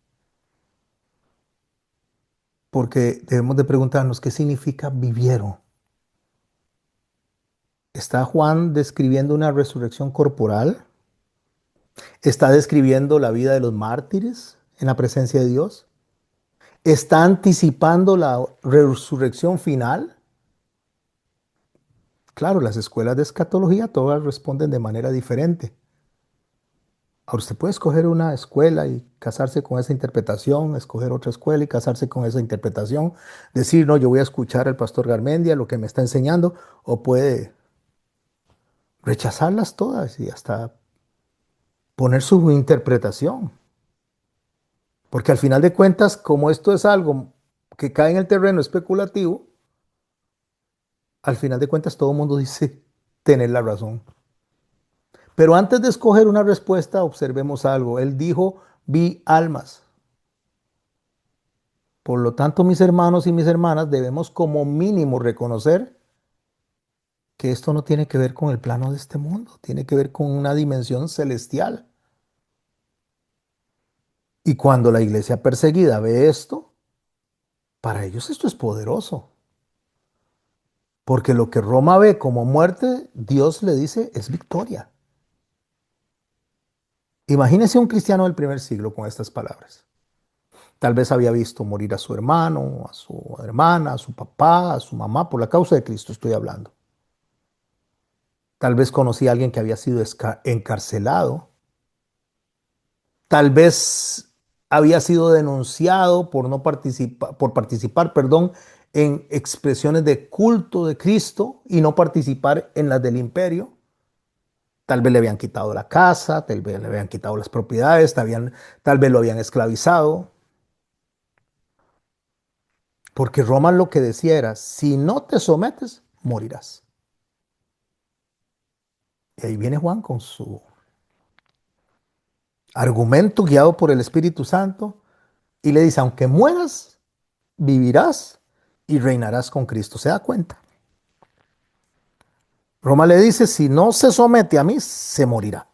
Porque debemos de preguntarnos qué significa vivieron. ¿Está Juan describiendo una resurrección corporal? ¿Está describiendo la vida de los mártires en la presencia de Dios? ¿Está anticipando la resurrección final? Claro, las escuelas de escatología todas responden de manera diferente. Ahora usted puede escoger una escuela y casarse con esa interpretación, escoger otra escuela y casarse con esa interpretación, decir, no, yo voy a escuchar al pastor Garmendia, lo que me está enseñando, o puede rechazarlas todas y hasta poner su interpretación. Porque al final de cuentas, como esto es algo que cae en el terreno especulativo, al final de cuentas todo el mundo dice tener la razón. Pero antes de escoger una respuesta, observemos algo. Él dijo, vi almas. Por lo tanto, mis hermanos y mis hermanas, debemos como mínimo reconocer que esto no tiene que ver con el plano de este mundo, tiene que ver con una dimensión celestial. Y cuando la iglesia perseguida ve esto, para ellos esto es poderoso. Porque lo que Roma ve como muerte, Dios le dice es victoria. Imagínese un cristiano del primer siglo con estas palabras. Tal vez había visto morir a su hermano, a su hermana, a su papá, a su mamá, por la causa de Cristo estoy hablando. Tal vez conocía a alguien que había sido encarcelado. Tal vez había sido denunciado por no participar, por participar, perdón, en expresiones de culto de Cristo y no participar en las del imperio. Tal vez le habían quitado la casa, tal vez le habían quitado las propiedades, tal vez lo habían esclavizado. Porque Roma lo que decía era, si no te sometes, morirás. Y ahí viene Juan con su argumento guiado por el Espíritu Santo y le dice, aunque mueras, vivirás y reinarás con Cristo. ¿Se da cuenta? Roma le dice, si no se somete a mí, se morirá.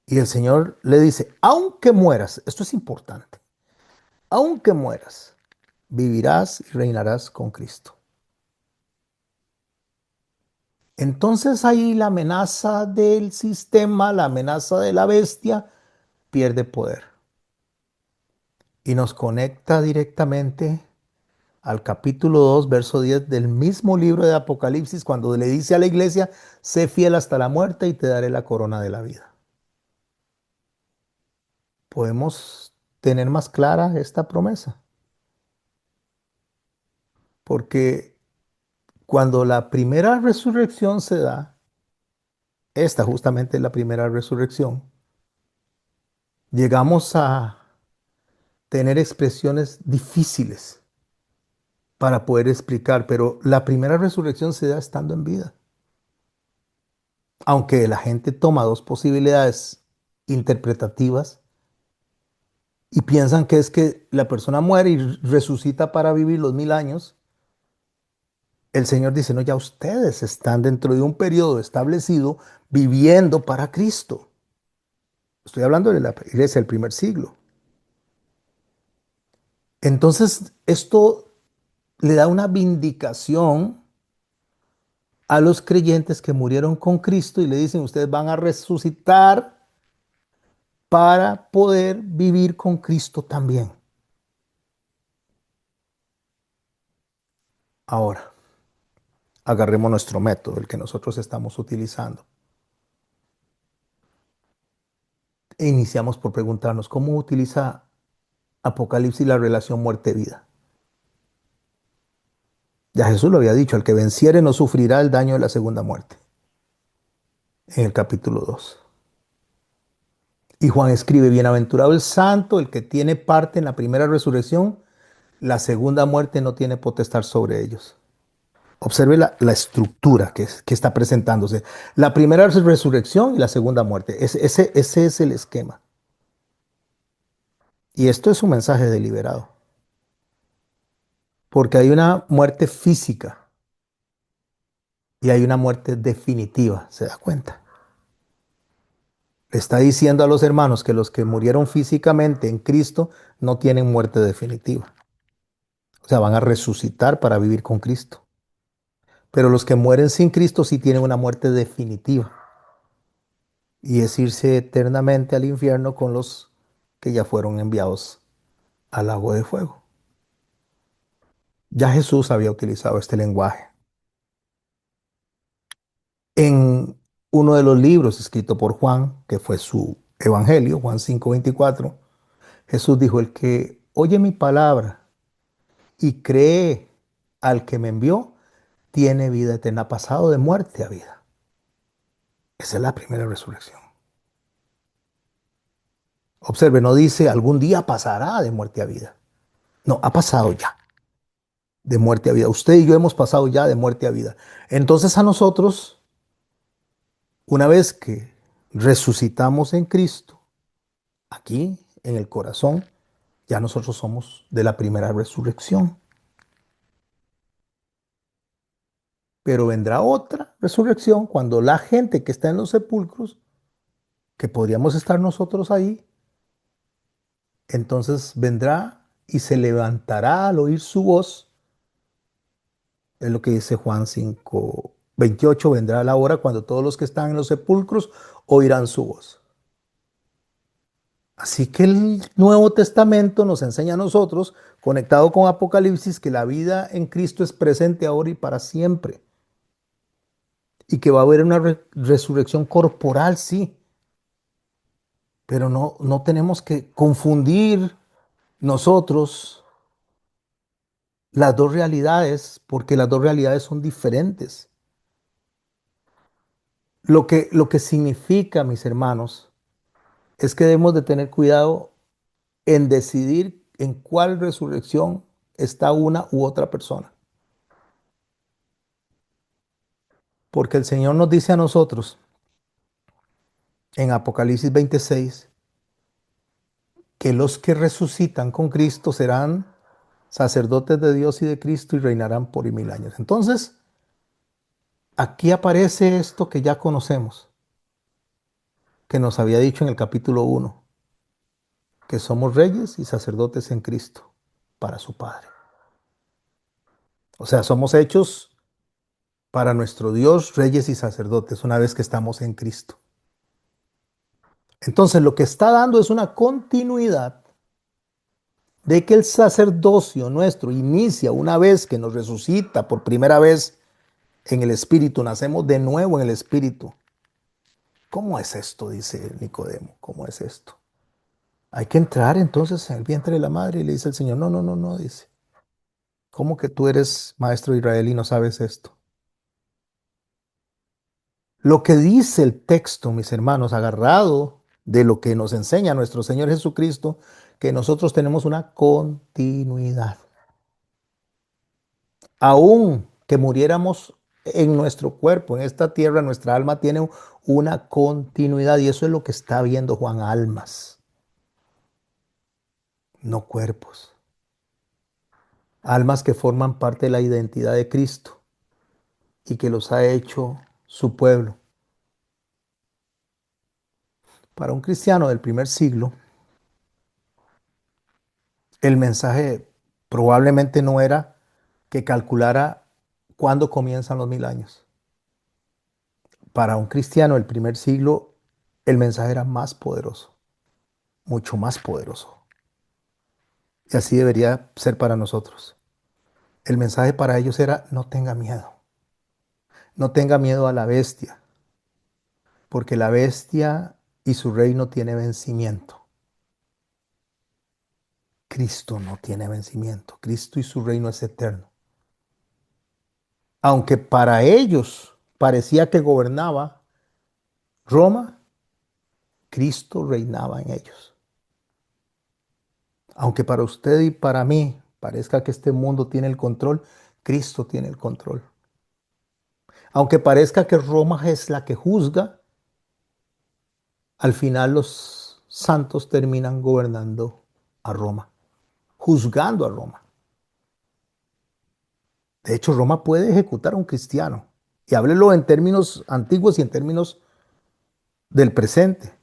Y el Señor le dice, aunque mueras, esto es importante, aunque mueras, vivirás y reinarás con Cristo. Entonces ahí la amenaza del sistema, la amenaza de la bestia, pierde poder. Y nos conecta directamente al capítulo 2, verso 10 del mismo libro de Apocalipsis, cuando le dice a la iglesia, sé fiel hasta la muerte y te daré la corona de la vida. Podemos tener más clara esta promesa, porque cuando la primera resurrección se da, esta justamente es la primera resurrección, llegamos a tener expresiones difíciles para poder explicar, pero la primera resurrección se da estando en vida. Aunque la gente toma dos posibilidades interpretativas y piensan que es que la persona muere y resucita para vivir los 1000 años, el Señor dice, no, ya ustedes están dentro de un periodo establecido viviendo para Cristo. Estoy hablando de la iglesia del primer siglo. Entonces, esto le da una vindicación a los creyentes que murieron con Cristo y le dicen, ustedes van a resucitar para poder vivir con Cristo también. Ahora, agarremos nuestro método, el que nosotros estamos utilizando. E iniciamos por preguntarnos, ¿cómo utiliza Apocalipsis la relación muerte-vida? Ya Jesús lo había dicho, el que venciere no sufrirá el daño de la segunda muerte, en el capítulo 2. Y Juan escribe, bienaventurado el santo, el que tiene parte en la primera resurrección, la segunda muerte no tiene potestad sobre ellos. Observe la estructura que está presentándose. La primera es resurrección y la segunda muerte. Ese es el esquema. Y esto es un mensaje deliberado. Porque hay una muerte física y hay una muerte definitiva. ¿Se da cuenta? Le está diciendo a los hermanos que los que murieron físicamente en Cristo no tienen muerte definitiva. O sea, van a resucitar para vivir con Cristo. Pero los que mueren sin Cristo sí tienen una muerte definitiva. Y es irse eternamente al infierno con los que ya fueron enviados al lago de fuego. Ya Jesús había utilizado este lenguaje. En uno de los libros escrito por Juan, que fue su evangelio, Juan 5:24, Jesús dijo, el que oye mi palabra y cree al que me envió, tiene vida eterna, pasado de muerte a vida. Esa es la primera resurrección. Observe, no dice algún día pasará de muerte a vida. No, ha pasado ya de muerte a vida. Usted y yo hemos pasado ya de muerte a vida. Entonces a nosotros, una vez que resucitamos en Cristo, aquí en el corazón, ya nosotros somos de la primera resurrección. Pero vendrá otra resurrección cuando la gente que está en los sepulcros, que podríamos estar nosotros ahí, entonces vendrá y se levantará al oír su voz. Es lo que dice Juan 5:28, vendrá la hora cuando todos los que están en los sepulcros oirán su voz. Así que el Nuevo Testamento nos enseña a nosotros, conectado con Apocalipsis, que la vida en Cristo es presente ahora y para siempre. Y que va a haber una resurrección corporal, sí. Pero no tenemos que confundir nosotros las dos realidades, porque las dos realidades son diferentes. Lo que significa, mis hermanos, es que debemos de tener cuidado en decidir en cuál resurrección está una u otra persona. Porque el Señor nos dice a nosotros en Apocalipsis 26 que los que resucitan con Cristo serán sacerdotes de Dios y de Cristo y reinarán por 1000 años. Entonces, aquí aparece esto que ya conocemos, que nos había dicho en el capítulo 1, que somos reyes y sacerdotes en Cristo para su Padre. O sea, somos hechos para nuestro Dios, reyes y sacerdotes, una vez que estamos en Cristo. Entonces, lo que está dando es una continuidad de que el sacerdocio nuestro inicia una vez que nos resucita por primera vez en el Espíritu, nacemos de nuevo en el Espíritu. ¿Cómo es esto? Dice Nicodemo. ¿Cómo es esto? Hay que entrar entonces en el vientre de la madre y le dice el Señor, no, no, no, no, dice. ¿Cómo que tú eres maestro de Israel y no sabes esto? Lo que dice el texto, mis hermanos, agarrado de lo que nos enseña nuestro Señor Jesucristo, que nosotros tenemos una continuidad. Aún que muriéramos en nuestro cuerpo, en esta tierra, nuestra alma tiene una continuidad y eso es lo que está viendo Juan, almas, no cuerpos. Almas que forman parte de la identidad de Cristo y que los ha hecho su pueblo. Para un cristiano del primer siglo, el mensaje probablemente no era que calculara cuándo comienzan los 1000 años. Para un cristiano del primer siglo, el mensaje era más poderoso, mucho más poderoso. Y así debería ser para nosotros. El mensaje para ellos era: no tenga miedo, no tenga miedo a la bestia, porque la bestia y su reino tiene vencimiento. Cristo no tiene vencimiento. Cristo y su reino es eterno. Aunque para ellos parecía que gobernaba Roma, Cristo reinaba en ellos. Aunque para usted y para mí parezca que este mundo tiene el control, Cristo tiene el control. Aunque parezca que Roma es la que juzga, al final los santos terminan gobernando a Roma, juzgando a Roma. De hecho, Roma puede ejecutar a un cristiano. Y háblelo en términos antiguos y en términos del presente.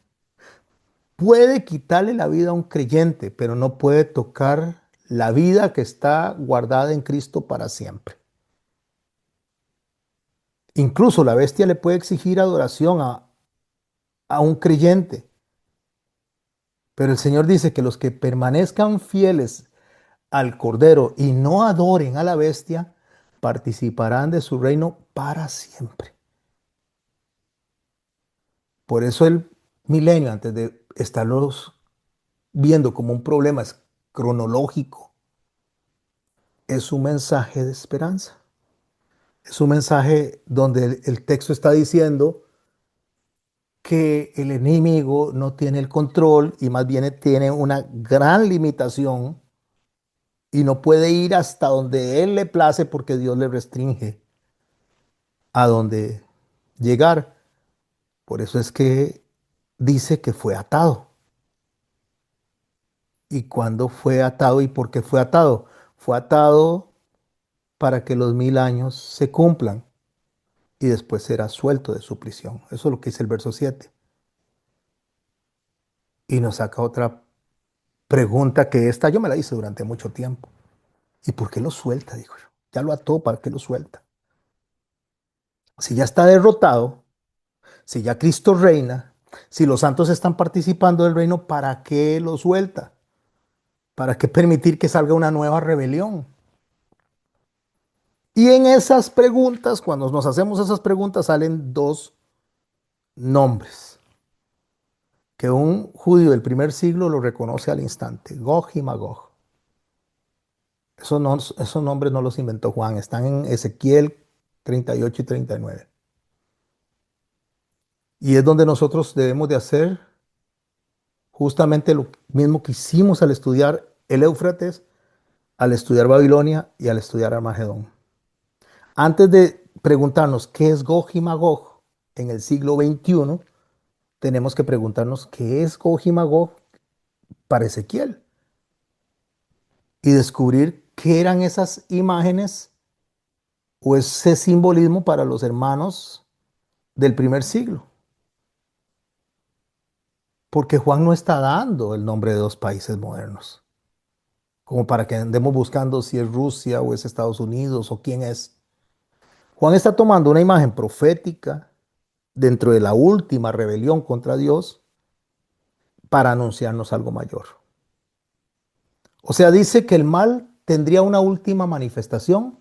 Puede quitarle la vida a un creyente, pero no puede tocar la vida que está guardada en Cristo para siempre. Incluso la bestia le puede exigir adoración a un creyente, pero el Señor dice que los que permanezcan fieles al Cordero y no adoren a la bestia, participarán de su reino para siempre. Por eso el milenio, antes de estarlos viendo como un problema cronológico, es un mensaje de esperanza. Es un mensaje donde el texto está diciendo que el enemigo no tiene el control y más bien tiene una gran limitación y no puede ir hasta donde él le place porque Dios le restringe a donde llegar. Por eso es que dice que fue atado. ¿Y cuándo fue atado y por qué fue atado? Fue atado para que los 1000 años se cumplan y después será suelto de su prisión. Eso es lo que dice el verso 7. Y nos saca otra pregunta que esta yo me la hice durante mucho tiempo. ¿Y por qué lo suelta? Digo yo. Ya lo ató, ¿para qué lo suelta? Si ya está derrotado, si ya Cristo reina, si los santos están participando del reino, ¿para qué lo suelta? ¿Para qué permitir que salga una nueva rebelión? Y en esas preguntas, cuando nos hacemos esas preguntas, salen dos nombres que un judío del primer siglo lo reconoce al instante: Gog y Magog. Esos nombres no los inventó Juan, están en Ezequiel 38 y 39. Y es donde nosotros debemos de hacer justamente lo mismo que hicimos al estudiar el Éufrates, al estudiar Babilonia y al estudiar Armagedón. Antes de preguntarnos qué es Gog y Magog en el siglo XXI, tenemos que preguntarnos qué es Gog y Magog para Ezequiel y descubrir qué eran esas imágenes o ese simbolismo para los hermanos del primer siglo. Porque Juan no está dando el nombre de dos países modernos, como para que andemos buscando si es Rusia o es Estados Unidos o quién es. Juan está tomando una imagen profética dentro de la última rebelión contra Dios para anunciarnos algo mayor. O sea, dice que el mal tendría una última manifestación,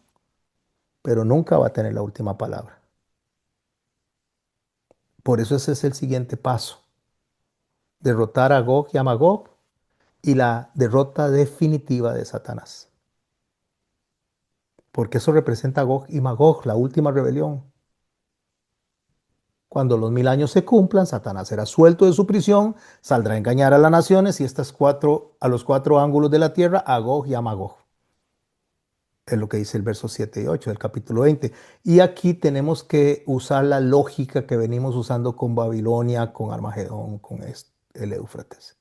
pero nunca va a tener la última palabra. Por eso ese es el siguiente paso: derrotar a Gog y a Magog y la derrota definitiva de Satanás. Porque eso representa a Gog y Magog, la última rebelión. Cuando los 1000 años se cumplan, Satanás será suelto de su prisión, saldrá a engañar a las naciones y a los cuatro ángulos de la tierra, a Gog y a Magog. Es lo que dice el verso 7 y 8 del capítulo 20. Y aquí tenemos que usar la lógica que venimos usando con Babilonia, con Armagedón, con el Éufrates.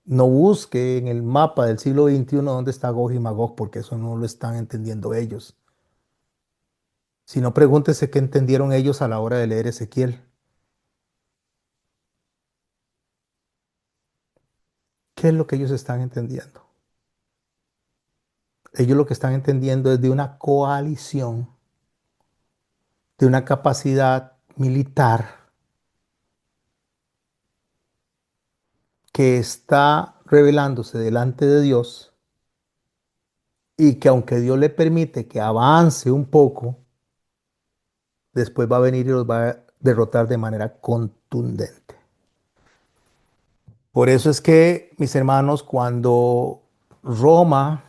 No busque en el mapa del siglo XXI dónde está Gog y Magog, porque eso no lo están entendiendo ellos. Sino pregúntese qué entendieron ellos a la hora de leer Ezequiel. ¿Qué es lo que ellos están entendiendo? Ellos lo que están entendiendo es de una coalición, de una capacidad militar que está revelándose delante de Dios y que aunque Dios le permite que avance un poco, después va a venir y los va a derrotar de manera contundente. Por eso es que, mis hermanos, cuando Roma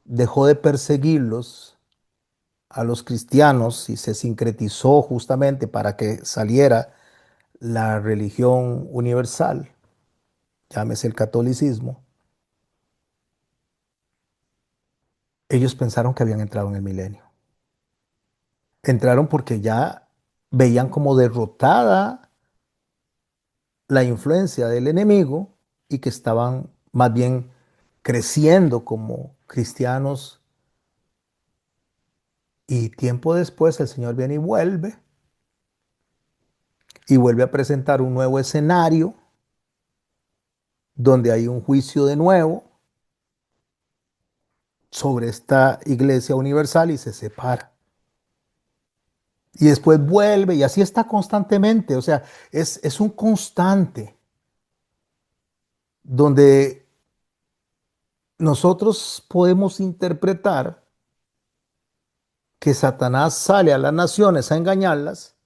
dejó de perseguirlos a los cristianos y se sincretizó justamente para que saliera la religión universal, llámese el catolicismo, ellos pensaron que habían entrado en el milenio. Entraron porque ya veían como derrotada la influencia del enemigo y que estaban más bien creciendo como cristianos. Y tiempo después el Señor viene y vuelve a presentar un nuevo escenario donde hay un juicio de nuevo sobre esta iglesia universal y se separa. Y después vuelve y así está constantemente. O sea, es un constante donde nosotros podemos interpretar que Satanás sale a las naciones a engañarlas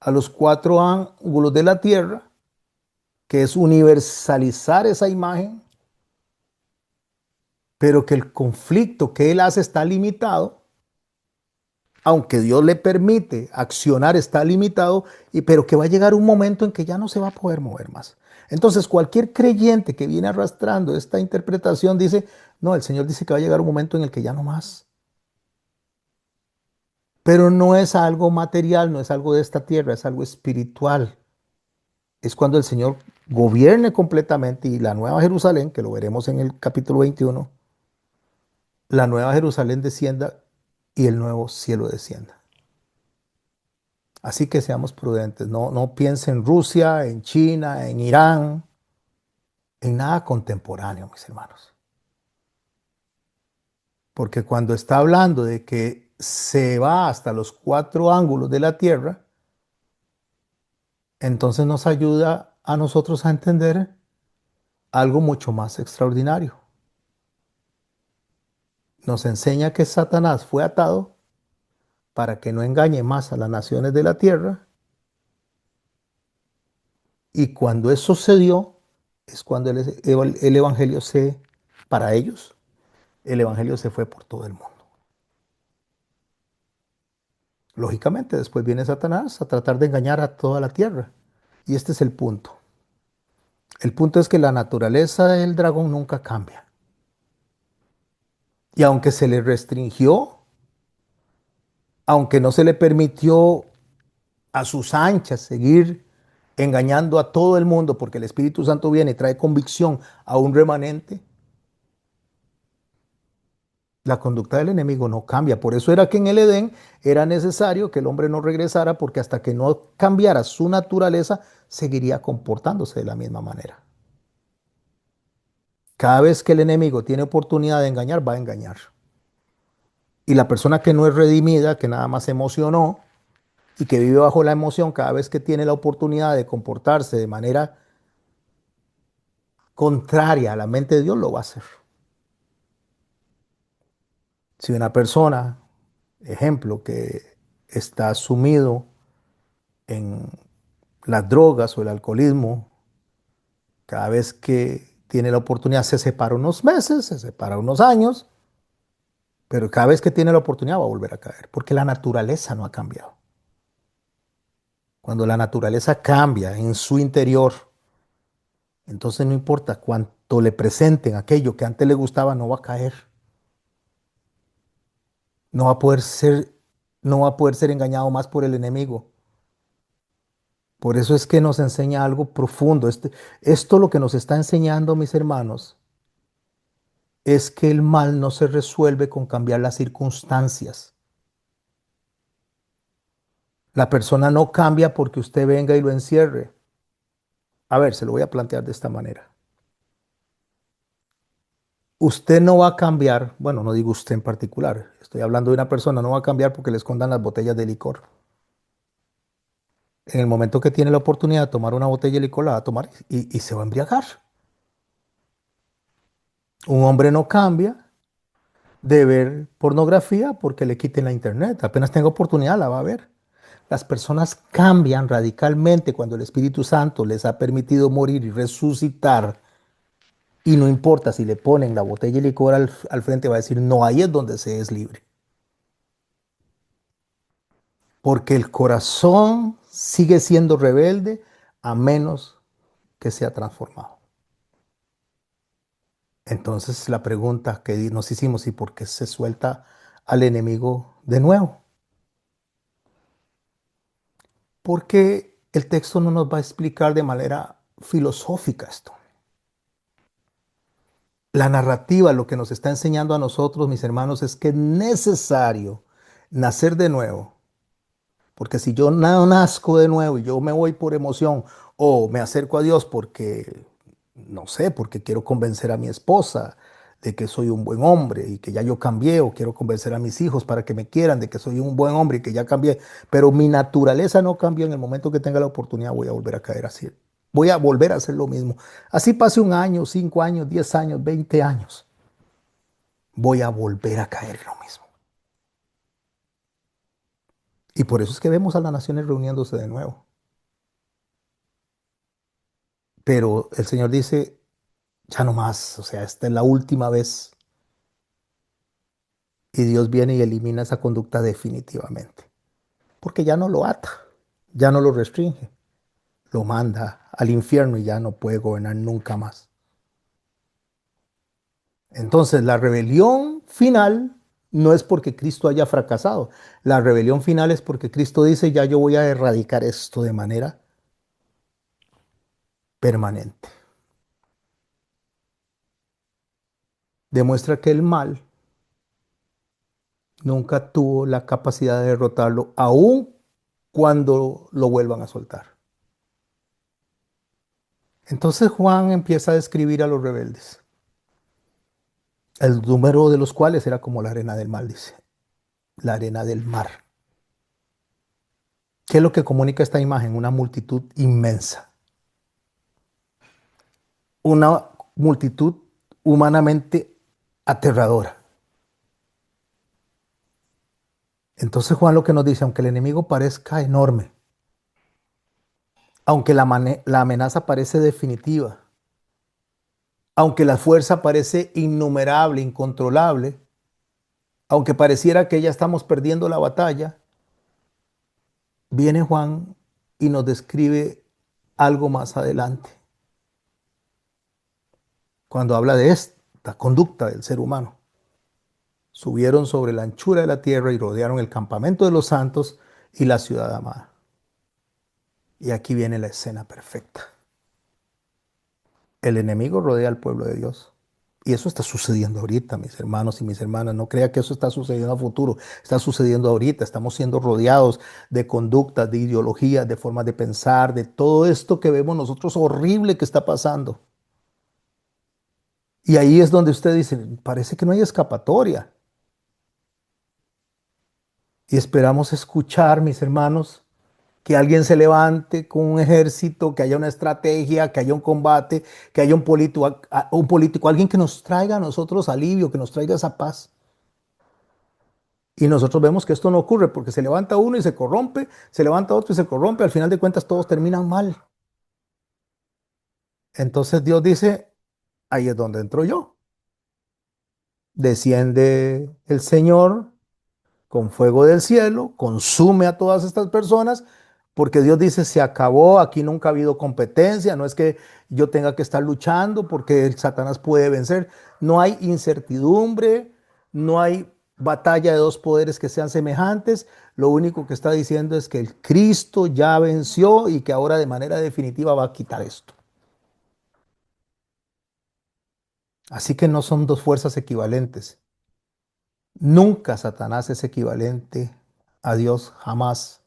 a los cuatro ángulos de la tierra, que es universalizar esa imagen, pero que el conflicto que él hace está limitado, aunque Dios le permite accionar está limitado, pero que va a llegar un momento en que ya no se va a poder mover más. Entonces cualquier creyente que viene arrastrando esta interpretación dice, no, el Señor dice que va a llegar un momento en el que ya no más. Pero no es algo material, no es algo de esta tierra, es algo espiritual. Es cuando el Señor gobierne completamente y la nueva Jerusalén, que lo veremos en el capítulo 21, la nueva Jerusalén descienda y el nuevo cielo descienda. Así que seamos prudentes, no piensen en Rusia, en China, en Irán, en nada contemporáneo, mis hermanos. Porque cuando está hablando de que se va hasta los cuatro ángulos de la tierra, entonces nos ayuda a nosotros a entender algo mucho más extraordinario. Nos enseña que Satanás fue atado para que no engañe más a las naciones de la tierra. Y cuando eso sucedió, es cuando el evangelio para ellos, el evangelio se fue por todo el mundo. Lógicamente, después viene Satanás a tratar de engañar a toda la tierra. Y este es el punto. El punto es que la naturaleza del dragón nunca cambia. Y aunque se le restringió, aunque no se le permitió a sus anchas seguir engañando a todo el mundo, porque el Espíritu Santo viene y trae convicción a un remanente, la conducta del enemigo no cambia. Por eso era que en el Edén era necesario que el hombre no regresara, porque hasta que no cambiara su naturaleza, seguiría comportándose de la misma manera. Cada vez que el enemigo tiene oportunidad de engañar, va a engañar. Y la persona que no es redimida, que nada más se emocionó y que vive bajo la emoción, cada vez que tiene la oportunidad de comportarse de manera contraria a la mente de Dios, lo va a hacer. Si una persona, ejemplo, que está sumido en las drogas o el alcoholismo, cada vez que tiene la oportunidad se separa unos meses, se separa unos años, pero cada vez que tiene la oportunidad va a volver a caer, porque la naturaleza no ha cambiado. Cuando la naturaleza cambia en su interior, entonces no importa cuánto le presenten aquello que antes le gustaba, no va a caer. No va a poder ser, no va a poder ser engañado más por el enemigo. Por eso es que nos enseña algo profundo. Esto lo que nos está enseñando, mis hermanos, es que el mal no se resuelve con cambiar las circunstancias. La persona no cambia porque usted venga y lo encierre. A ver, se lo voy a plantear de esta manera. Usted no va a cambiar, bueno, no digo usted en particular, estoy hablando de una persona, no va a cambiar porque le escondan las botellas de licor. En el momento que tiene la oportunidad de tomar una botella de licor, la va a tomar y se va a embriagar. Un hombre no cambia de ver pornografía porque le quiten la internet. Apenas tenga oportunidad, la va a ver. Las personas cambian radicalmente cuando el Espíritu Santo les ha permitido morir y resucitar. Y no importa si le ponen la botella de licor al frente, va a decir, no, ahí es donde se es libre. Porque el corazón sigue siendo rebelde a menos que sea transformado. Entonces la pregunta que nos hicimos, ¿y por qué se suelta al enemigo de nuevo? Porque el texto no nos va a explicar de manera filosófica esto. La narrativa lo que nos está enseñando a nosotros, mis hermanos, es que es necesario nacer de nuevo. Porque si yo no nazco de nuevo y yo me voy por emoción o me acerco a Dios porque, no sé, porque quiero convencer a mi esposa de que soy un buen hombre y que ya yo cambié, o quiero convencer a mis hijos para que me quieran de que soy un buen hombre y que ya cambié, pero mi naturaleza no cambió. En el momento que tenga la oportunidad voy a volver a caer así. Voy a volver a hacer lo mismo. Así pase un año, 5 años, 10 años, 20 años. Voy a volver a caer en lo mismo. Y por eso es que vemos a las naciones reuniéndose de nuevo. Pero el Señor dice, ya no más, o sea, esta es la última vez. Y Dios viene y elimina esa conducta definitivamente. Porque ya no lo ata, ya no lo restringe, lo manda al infierno y ya no puede gobernar nunca más. Entonces, la rebelión final no es porque Cristo haya fracasado. La rebelión final es porque Cristo dice, ya yo voy a erradicar esto de manera permanente. Demuestra que el mal nunca tuvo la capacidad de derrotarlo, aun cuando lo vuelvan a soltar. Entonces Juan empieza a describir a los rebeldes, el número de los cuales era como la arena del mar, dice, la arena del mar. ¿Qué es lo que comunica esta imagen? Una multitud inmensa, una multitud humanamente aterradora. Entonces Juan lo que nos dice, aunque el enemigo parezca enorme, aunque la amenaza parece definitiva, aunque la fuerza parece innumerable, incontrolable, aunque pareciera que ya estamos perdiendo la batalla, viene Juan y nos describe algo más adelante, cuando habla de esta conducta del ser humano. Subieron sobre la anchura de la tierra y rodearon el campamento de los santos y la ciudad amada. Y aquí viene la escena perfecta. El enemigo rodea al pueblo de Dios. Y eso está sucediendo ahorita, mis hermanos y mis hermanas. No crea que eso está sucediendo a futuro. Está sucediendo ahorita. Estamos siendo rodeados de conductas, de ideologías, de formas de pensar, de todo esto que vemos nosotros horrible que está pasando. Y ahí es donde usted dice, parece que no hay escapatoria. Y esperamos escuchar, mis hermanos, que alguien se levante con un ejército, que haya una estrategia, que haya un combate, que haya un político, alguien que nos traiga a nosotros alivio, que nos traiga esa paz. Y nosotros vemos que esto no ocurre porque se levanta uno y se corrompe, se levanta otro y se corrompe, al final de cuentas todos terminan mal. Entonces Dios dice, ahí es donde entro yo. Desciende el Señor con fuego del cielo, consume a todas estas personas, porque Dios dice, se acabó, aquí nunca ha habido competencia, no es que yo tenga que estar luchando porque el Satanás puede vencer, no hay incertidumbre, no hay batalla de dos poderes que sean semejantes. Lo único que está diciendo es que el Cristo ya venció y que ahora de manera definitiva va a quitar esto. Así que no son dos fuerzas equivalentes. Nunca Satanás es equivalente a Dios, jamás.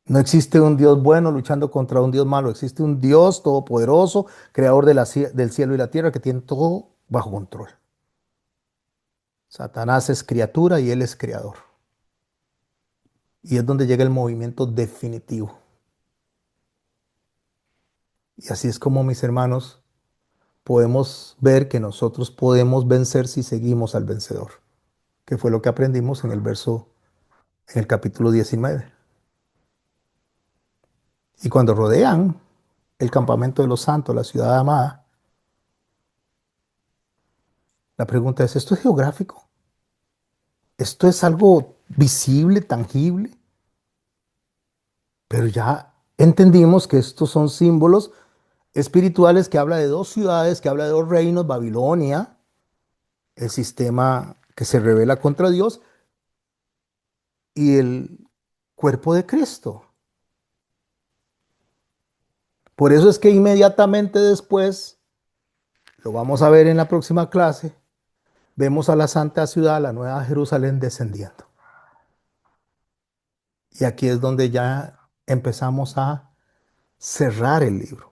No existe un Dios bueno luchando contra un Dios malo. Existe un Dios todopoderoso, creador de del cielo y la tierra, que tiene todo bajo control. Satanás es criatura y él es creador. Y es donde llega el movimiento definitivo. Y así es como, mis hermanos, podemos ver que nosotros podemos vencer si seguimos al vencedor, que fue lo que aprendimos en el capítulo 19. Y cuando rodean el campamento de los santos, la ciudad amada, la pregunta es, ¿esto es geográfico? ¿Esto es algo visible, tangible? Pero ya entendimos que estos son símbolos espirituales que habla de dos ciudades, que habla de dos reinos, Babilonia, el sistema que se revela contra Dios, y el cuerpo de Cristo. Por eso es que inmediatamente después, lo vamos a ver en la próxima clase, vemos a la santa ciudad, la nueva Jerusalén, descendiendo. Y aquí es donde ya empezamos a cerrar el libro.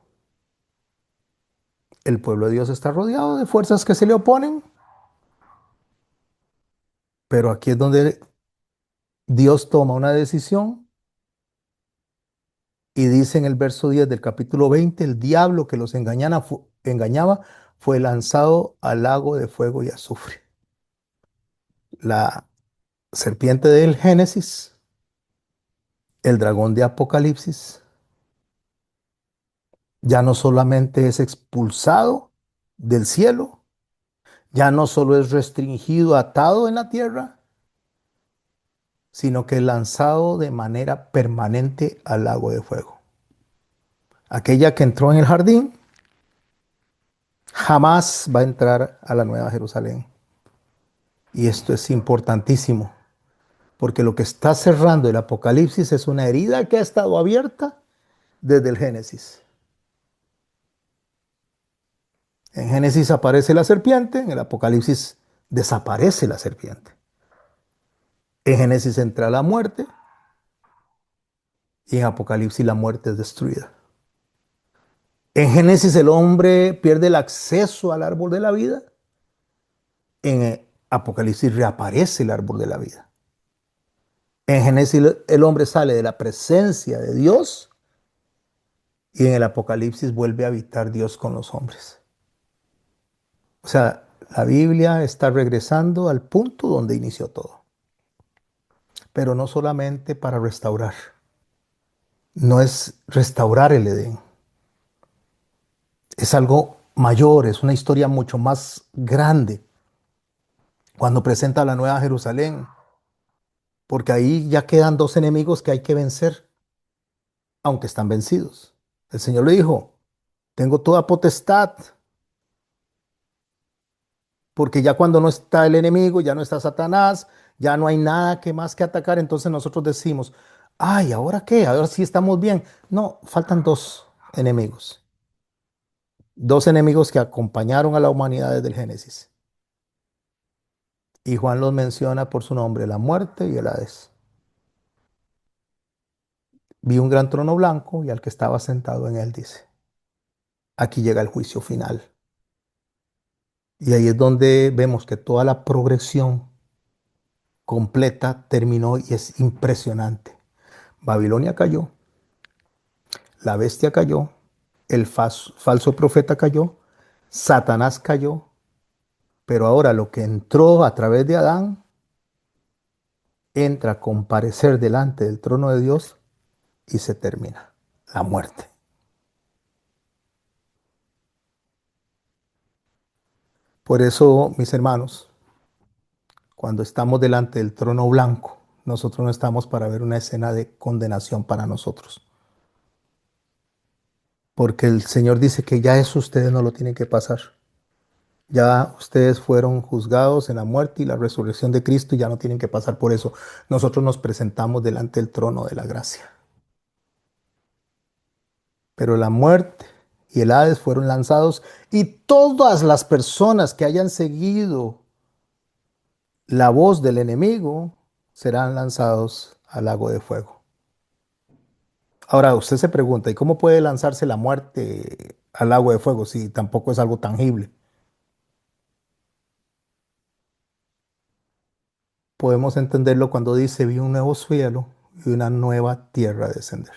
El pueblo de Dios está rodeado de fuerzas que se le oponen, pero aquí es donde Dios toma una decisión y dice en el verso 10 del capítulo 20, el diablo que los engañaba fue lanzado al lago de fuego y azufre. La serpiente del Génesis, el dragón de Apocalipsis, ya no solamente es expulsado del cielo, ya no solo es restringido, atado en la tierra, sino que es lanzado de manera permanente al lago de fuego. Aquella que entró en el jardín jamás va a entrar a la Nueva Jerusalén. Y esto es importantísimo, porque lo que está cerrando el Apocalipsis es una herida que ha estado abierta desde el Génesis. En Génesis aparece la serpiente, en el Apocalipsis desaparece la serpiente. En Génesis entra la muerte y en Apocalipsis la muerte es destruida. En Génesis el hombre pierde el acceso al árbol de la vida. En Apocalipsis reaparece el árbol de la vida. En Génesis el hombre sale de la presencia de Dios y en el Apocalipsis vuelve a habitar Dios con los hombres. O sea, la Biblia está regresando al punto donde inició todo. Pero no solamente para restaurar. No es restaurar el Edén. Es algo mayor, es una historia mucho más grande. Cuando presenta la Nueva Jerusalén, porque ahí ya quedan dos enemigos que hay que vencer, aunque están vencidos. El Señor le dijo, tengo toda potestad, porque ya cuando no está el enemigo, ya no está Satanás, ya no hay nada que más que atacar, entonces nosotros decimos, ay, ¿ahora qué? Ahora sí estamos bien. No, faltan dos enemigos. Dos enemigos que acompañaron a la humanidad desde el Génesis. Y Juan los menciona por su nombre, la muerte y el Hades. Vi un gran trono blanco y al que estaba sentado en él dice, aquí llega el juicio final. Y ahí es donde vemos que toda la progresión completa terminó y es impresionante. Babilonia cayó, la bestia cayó, el falso profeta cayó, Satanás cayó, pero ahora lo que entró a través de Adán entra a comparecer delante del trono de Dios y se termina la muerte. Por eso, mis hermanos, cuando estamos delante del trono blanco, nosotros no estamos para ver una escena de condenación para nosotros. Porque el Señor dice que ya eso ustedes no lo tienen que pasar. Ya ustedes fueron juzgados en la muerte y la resurrección de Cristo y ya no tienen que pasar por eso. Nosotros nos presentamos delante del trono de la gracia. Pero la muerte y el Hades fueron lanzados y todas las personas que hayan seguido la voz del enemigo serán lanzados al lago de fuego. Ahora usted se pregunta, ¿y cómo puede lanzarse la muerte al lago de fuego si tampoco es algo tangible? Podemos entenderlo cuando dice, vi un nuevo cielo y una nueva tierra descender,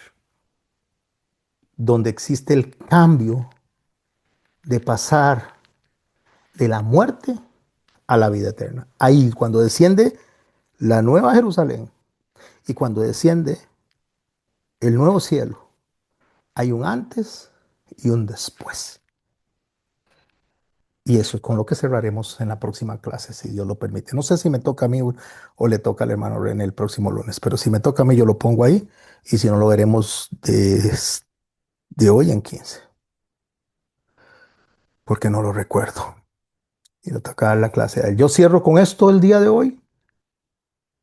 donde existe el cambio de pasar de la muerte a la vida eterna. Ahí, cuando desciende la nueva Jerusalén y cuando desciende el nuevo cielo, hay un antes y un después. Y eso es con lo que cerraremos en la próxima clase, si Dios lo permite. No sé si me toca a mí o le toca al hermano René el próximo lunes, pero si me toca a mí, yo lo pongo ahí y si no, lo veremos de hoy en 15, porque no lo recuerdo. Y le toca dar la clase a él. Yo cierro con esto el día de hoy.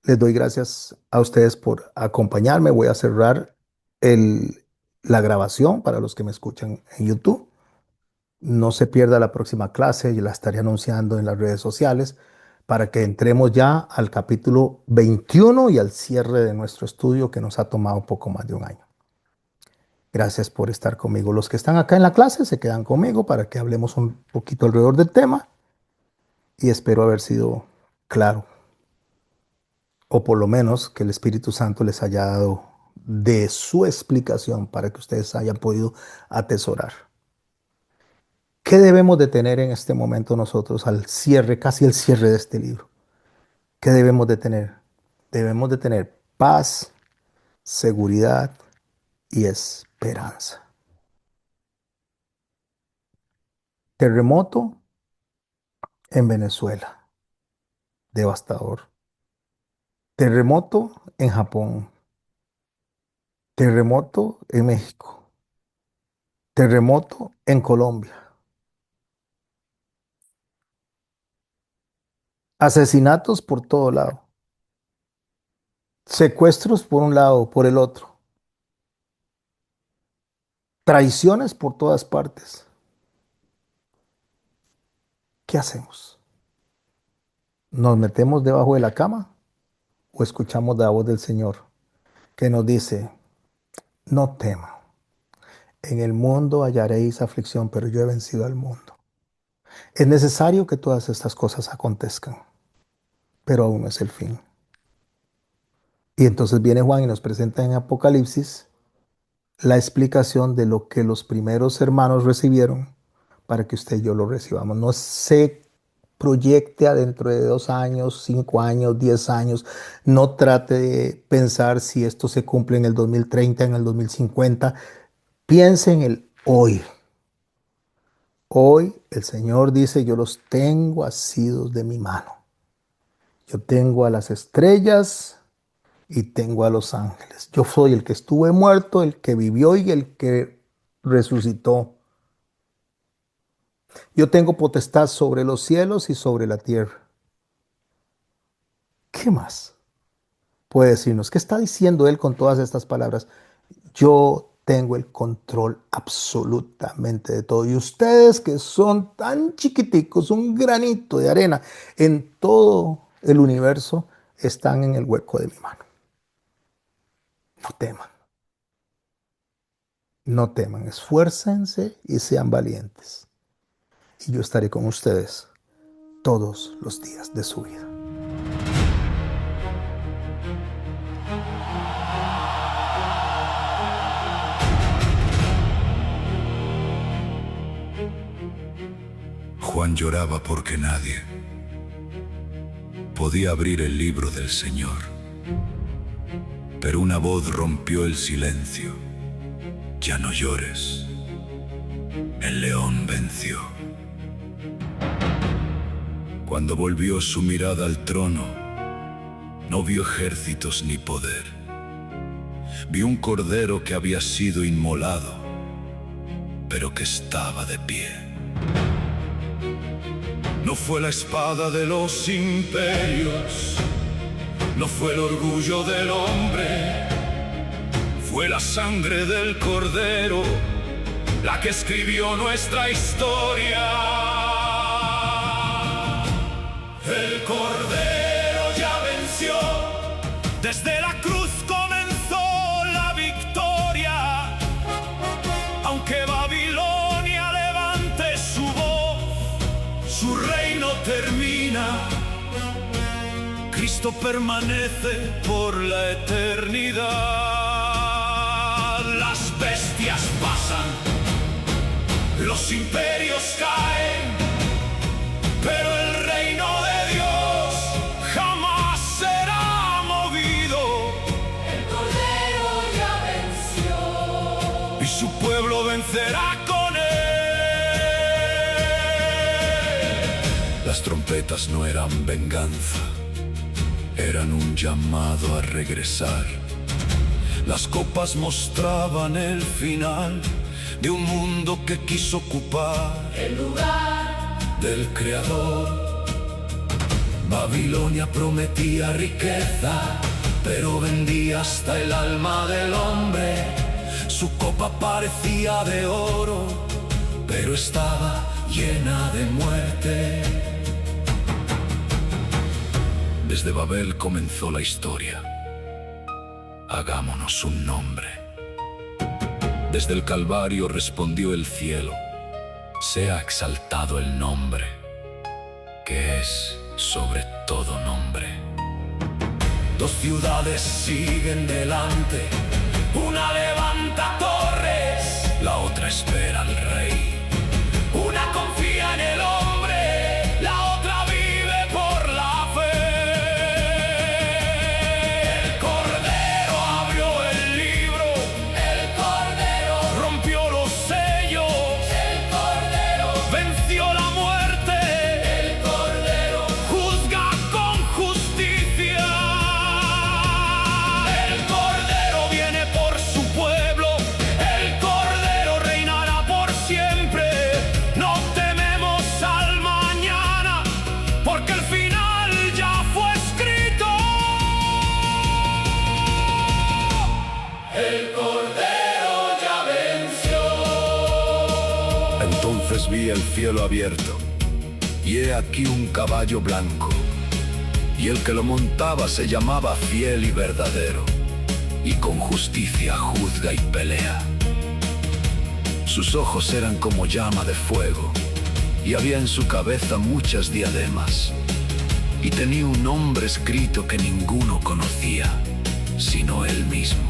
Les doy gracias a ustedes por acompañarme. Voy a cerrar el, la grabación para los que me escuchan en YouTube. No se pierda la próxima clase, yo la estaré anunciando en las redes sociales para que entremos ya al capítulo 21 y al cierre de nuestro estudio que nos ha tomado un poco más de un año. Gracias por estar conmigo. Los que están acá en la clase se quedan conmigo para que hablemos un poquito alrededor del tema y espero haber sido claro, o por lo menos que el Espíritu Santo les haya dado de su explicación para que ustedes hayan podido atesorar. ¿Qué debemos de tener en este momento nosotros al cierre, casi el cierre de este libro? ¿Qué debemos de tener? Debemos de tener paz, seguridad y esperanza. Terremoto en Venezuela, devastador. Terremoto en Japón. Terremoto en México. Terremoto en Colombia. Asesinatos por todo lado. Secuestros por un lado, por el otro. Traiciones por todas partes. ¿Qué hacemos? ¿Nos metemos debajo de la cama o escuchamos la voz del Señor que nos dice, no tema, en el mundo hallaréis aflicción, pero yo he vencido al mundo? Es necesario que todas estas cosas acontezcan, pero aún no es el fin. Y entonces viene Juan y nos presenta en Apocalipsis la explicación de lo que los primeros hermanos recibieron para que usted y yo lo recibamos. No se proyecte a dentro de 2 años, 5 años, 10 años. No trate de pensar si esto se cumple en el 2030, en el 2050. Piense en el hoy. Hoy el Señor dice, yo los tengo asidos de mi mano. Yo tengo a las estrellas y tengo a los ángeles. Yo soy el que estuve muerto, el que vivió y el que resucitó. Yo tengo potestad sobre los cielos y sobre la tierra. ¿Qué más puede decirnos? ¿Qué está diciendo él con todas estas palabras? Yo tengo el control absolutamente de todo. Y ustedes que son tan chiquiticos, un granito de arena en todo el universo, están en el hueco de mi mano. No teman. No teman, esfuércense y sean valientes. Y yo estaré con ustedes todos los días de su vida. Juan lloraba porque nadie podía abrir el libro del Señor. Pero una voz rompió el silencio. Ya no llores. El león venció. Cuando volvió su mirada al trono, no vio ejércitos ni poder. Vio un cordero que había sido inmolado, pero que estaba de pie. No fue la espada de los imperios, no fue el orgullo del hombre, fue la sangre del Cordero la que escribió nuestra historia. El Cordero ya venció, desde la cruz comenzó la victoria. Aunque Babilonia levante su voz, su reino termina. Cristo permanece por la eternidad. Las bestias pasan, los imperios caen, pero el reino de Dios jamás será movido. El Cordero ya venció Y su pueblo vencerá con él. Las trompetas no eran venganza, eran un llamado a regresar. Las copas mostraban el final de un mundo que quiso ocupar el lugar del Creador. Babilonia prometía riqueza, pero vendía hasta el alma del hombre. Su copa parecía de oro, pero estaba llena de muerte. Desde Babel comenzó la historia. Hagámonos un nombre. Desde el Calvario respondió el cielo: sea exaltado el nombre, que es sobre todo nombre. Dos ciudades siguen delante, una levanta torres, la otra espera al rey. Una confía en el hombre, la otra vive por la fe. El Cordero abrió el libro, el Cordero rompió los sellos, el Cordero venció la muerte, el Cordero juzga con justicia. El Cordero viene por su pueblo, el Cordero reinará por siempre. No tememos al mañana, porque el final ya fue escrito. el Cordero ya venció. Entonces vi el cielo abierto, y he aquí un caballo blanco, y el que lo montaba se llamaba Fiel y Verdadero, y con justicia juzga y pelea. Sus ojos eran como llama de fuego, y había en su cabeza muchas diademas, y tenía un nombre escrito que ninguno conocía, sino él mismo.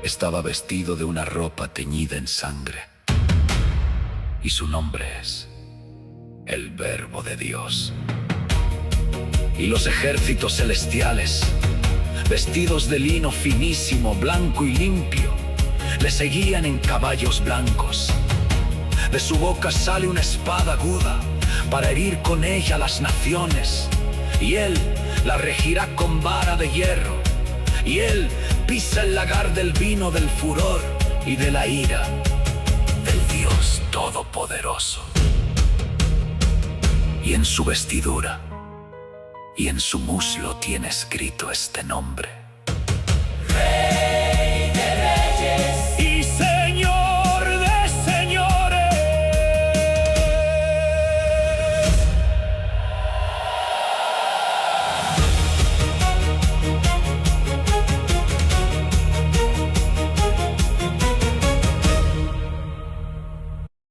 Estaba vestido de una ropa teñida en sangre, y su nombre es el Verbo de Dios. Y los ejércitos celestiales, vestidos de lino finísimo, blanco y limpio, le seguían en caballos blancos. De su boca sale una espada aguda para herir con ella las naciones, y él la regirá con vara de hierro, y él pisa el lagar del vino del furor y de la ira del Dios Todopoderoso. Y en su vestidura y en su muslo tiene escrito este nombre: